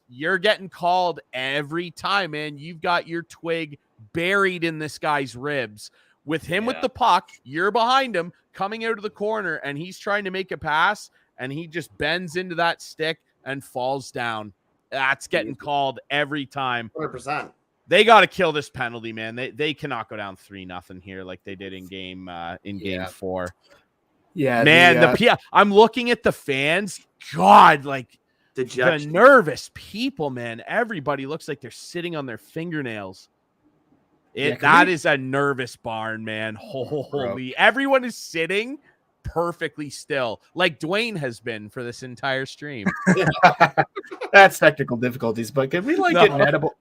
you're getting called every time, man. You've got your twig buried in this guy's ribs. With him with the puck, you're behind him, coming out of the corner, and he's trying to make a pass, and he just bends into that stick and falls down. That's getting called every time. 100%. They got to kill this penalty, man. They cannot go down 3-0 here like they did in game 4. Yeah, man. I'm looking at the fans. God, like the nervous people, man. Everybody looks like they're sitting on their fingernails. That is a nervous barn, man. Holy, everyone is sitting perfectly still, like Duane has been for this entire stream. That's technical difficulties, but can we get an edible?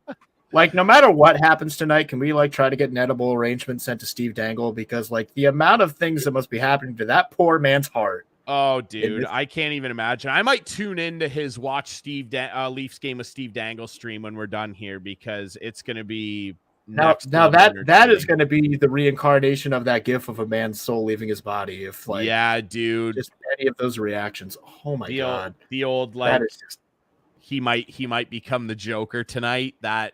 Like, no matter what happens tonight, can we try to get an edible arrangement sent to Steve Dangle? Because the amount of things that must be happening to that poor man's heart. Oh, dude, I can't even imagine. I might tune into his watch Leafs game with Steve Dangle stream when we're done here, because it's going to be now that is going to be the reincarnation of that gif of a man's soul leaving his body. If dude, just any of those reactions. Oh my God, the old he might become the Joker tonight. That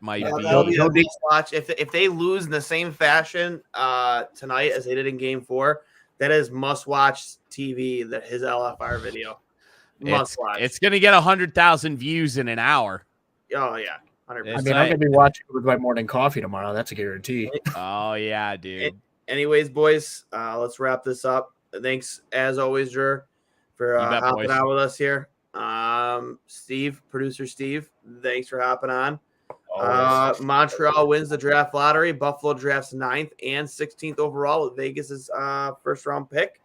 might be. Watch if they lose in the same fashion tonight as they did in Game 4. That is must-watch TV. His LFR video, must-watch. It's gonna get 100,000 views in an hour. Oh yeah, 100%. I mean, I'm gonna be watching it with my morning coffee tomorrow. That's a guarantee. Oh yeah, dude. Anyways, boys, let's wrap this up. Thanks as always, Drew, for hopping on with us here. Steve, producer Steve, thanks for hopping on. Montreal wins the draft lottery. Buffalo drafts 9th and 16th overall with Vegas's first round pick.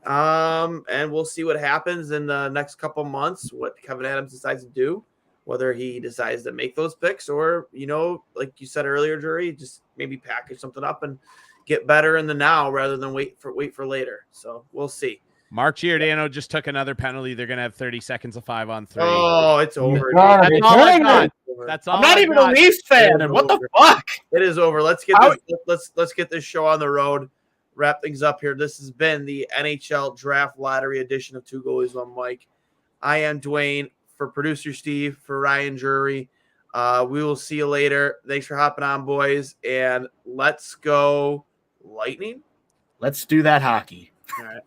And we'll see what happens in the next couple months, what Kevin Adams decides to do, whether he decides to make those picks or, like you said earlier, Drury, just maybe package something up and get better in the now rather than wait for later. So we'll see. Mark Giordano just took another penalty. They're going to have 30 seconds of 5-on-3. Oh, it's over. God, That's all I got. That's all I'm not even a Leafs fan, and what the fuck? It is over. Let's get this show on the road. Wrap things up here. This has been the NHL Draft Lottery edition of Two Goalies, One Mike. I am Duane, for producer Steve, for Ryan Drury. We will see you later. Thanks for hopping on, boys, and let's go Lightning. Let's do that hockey. All right.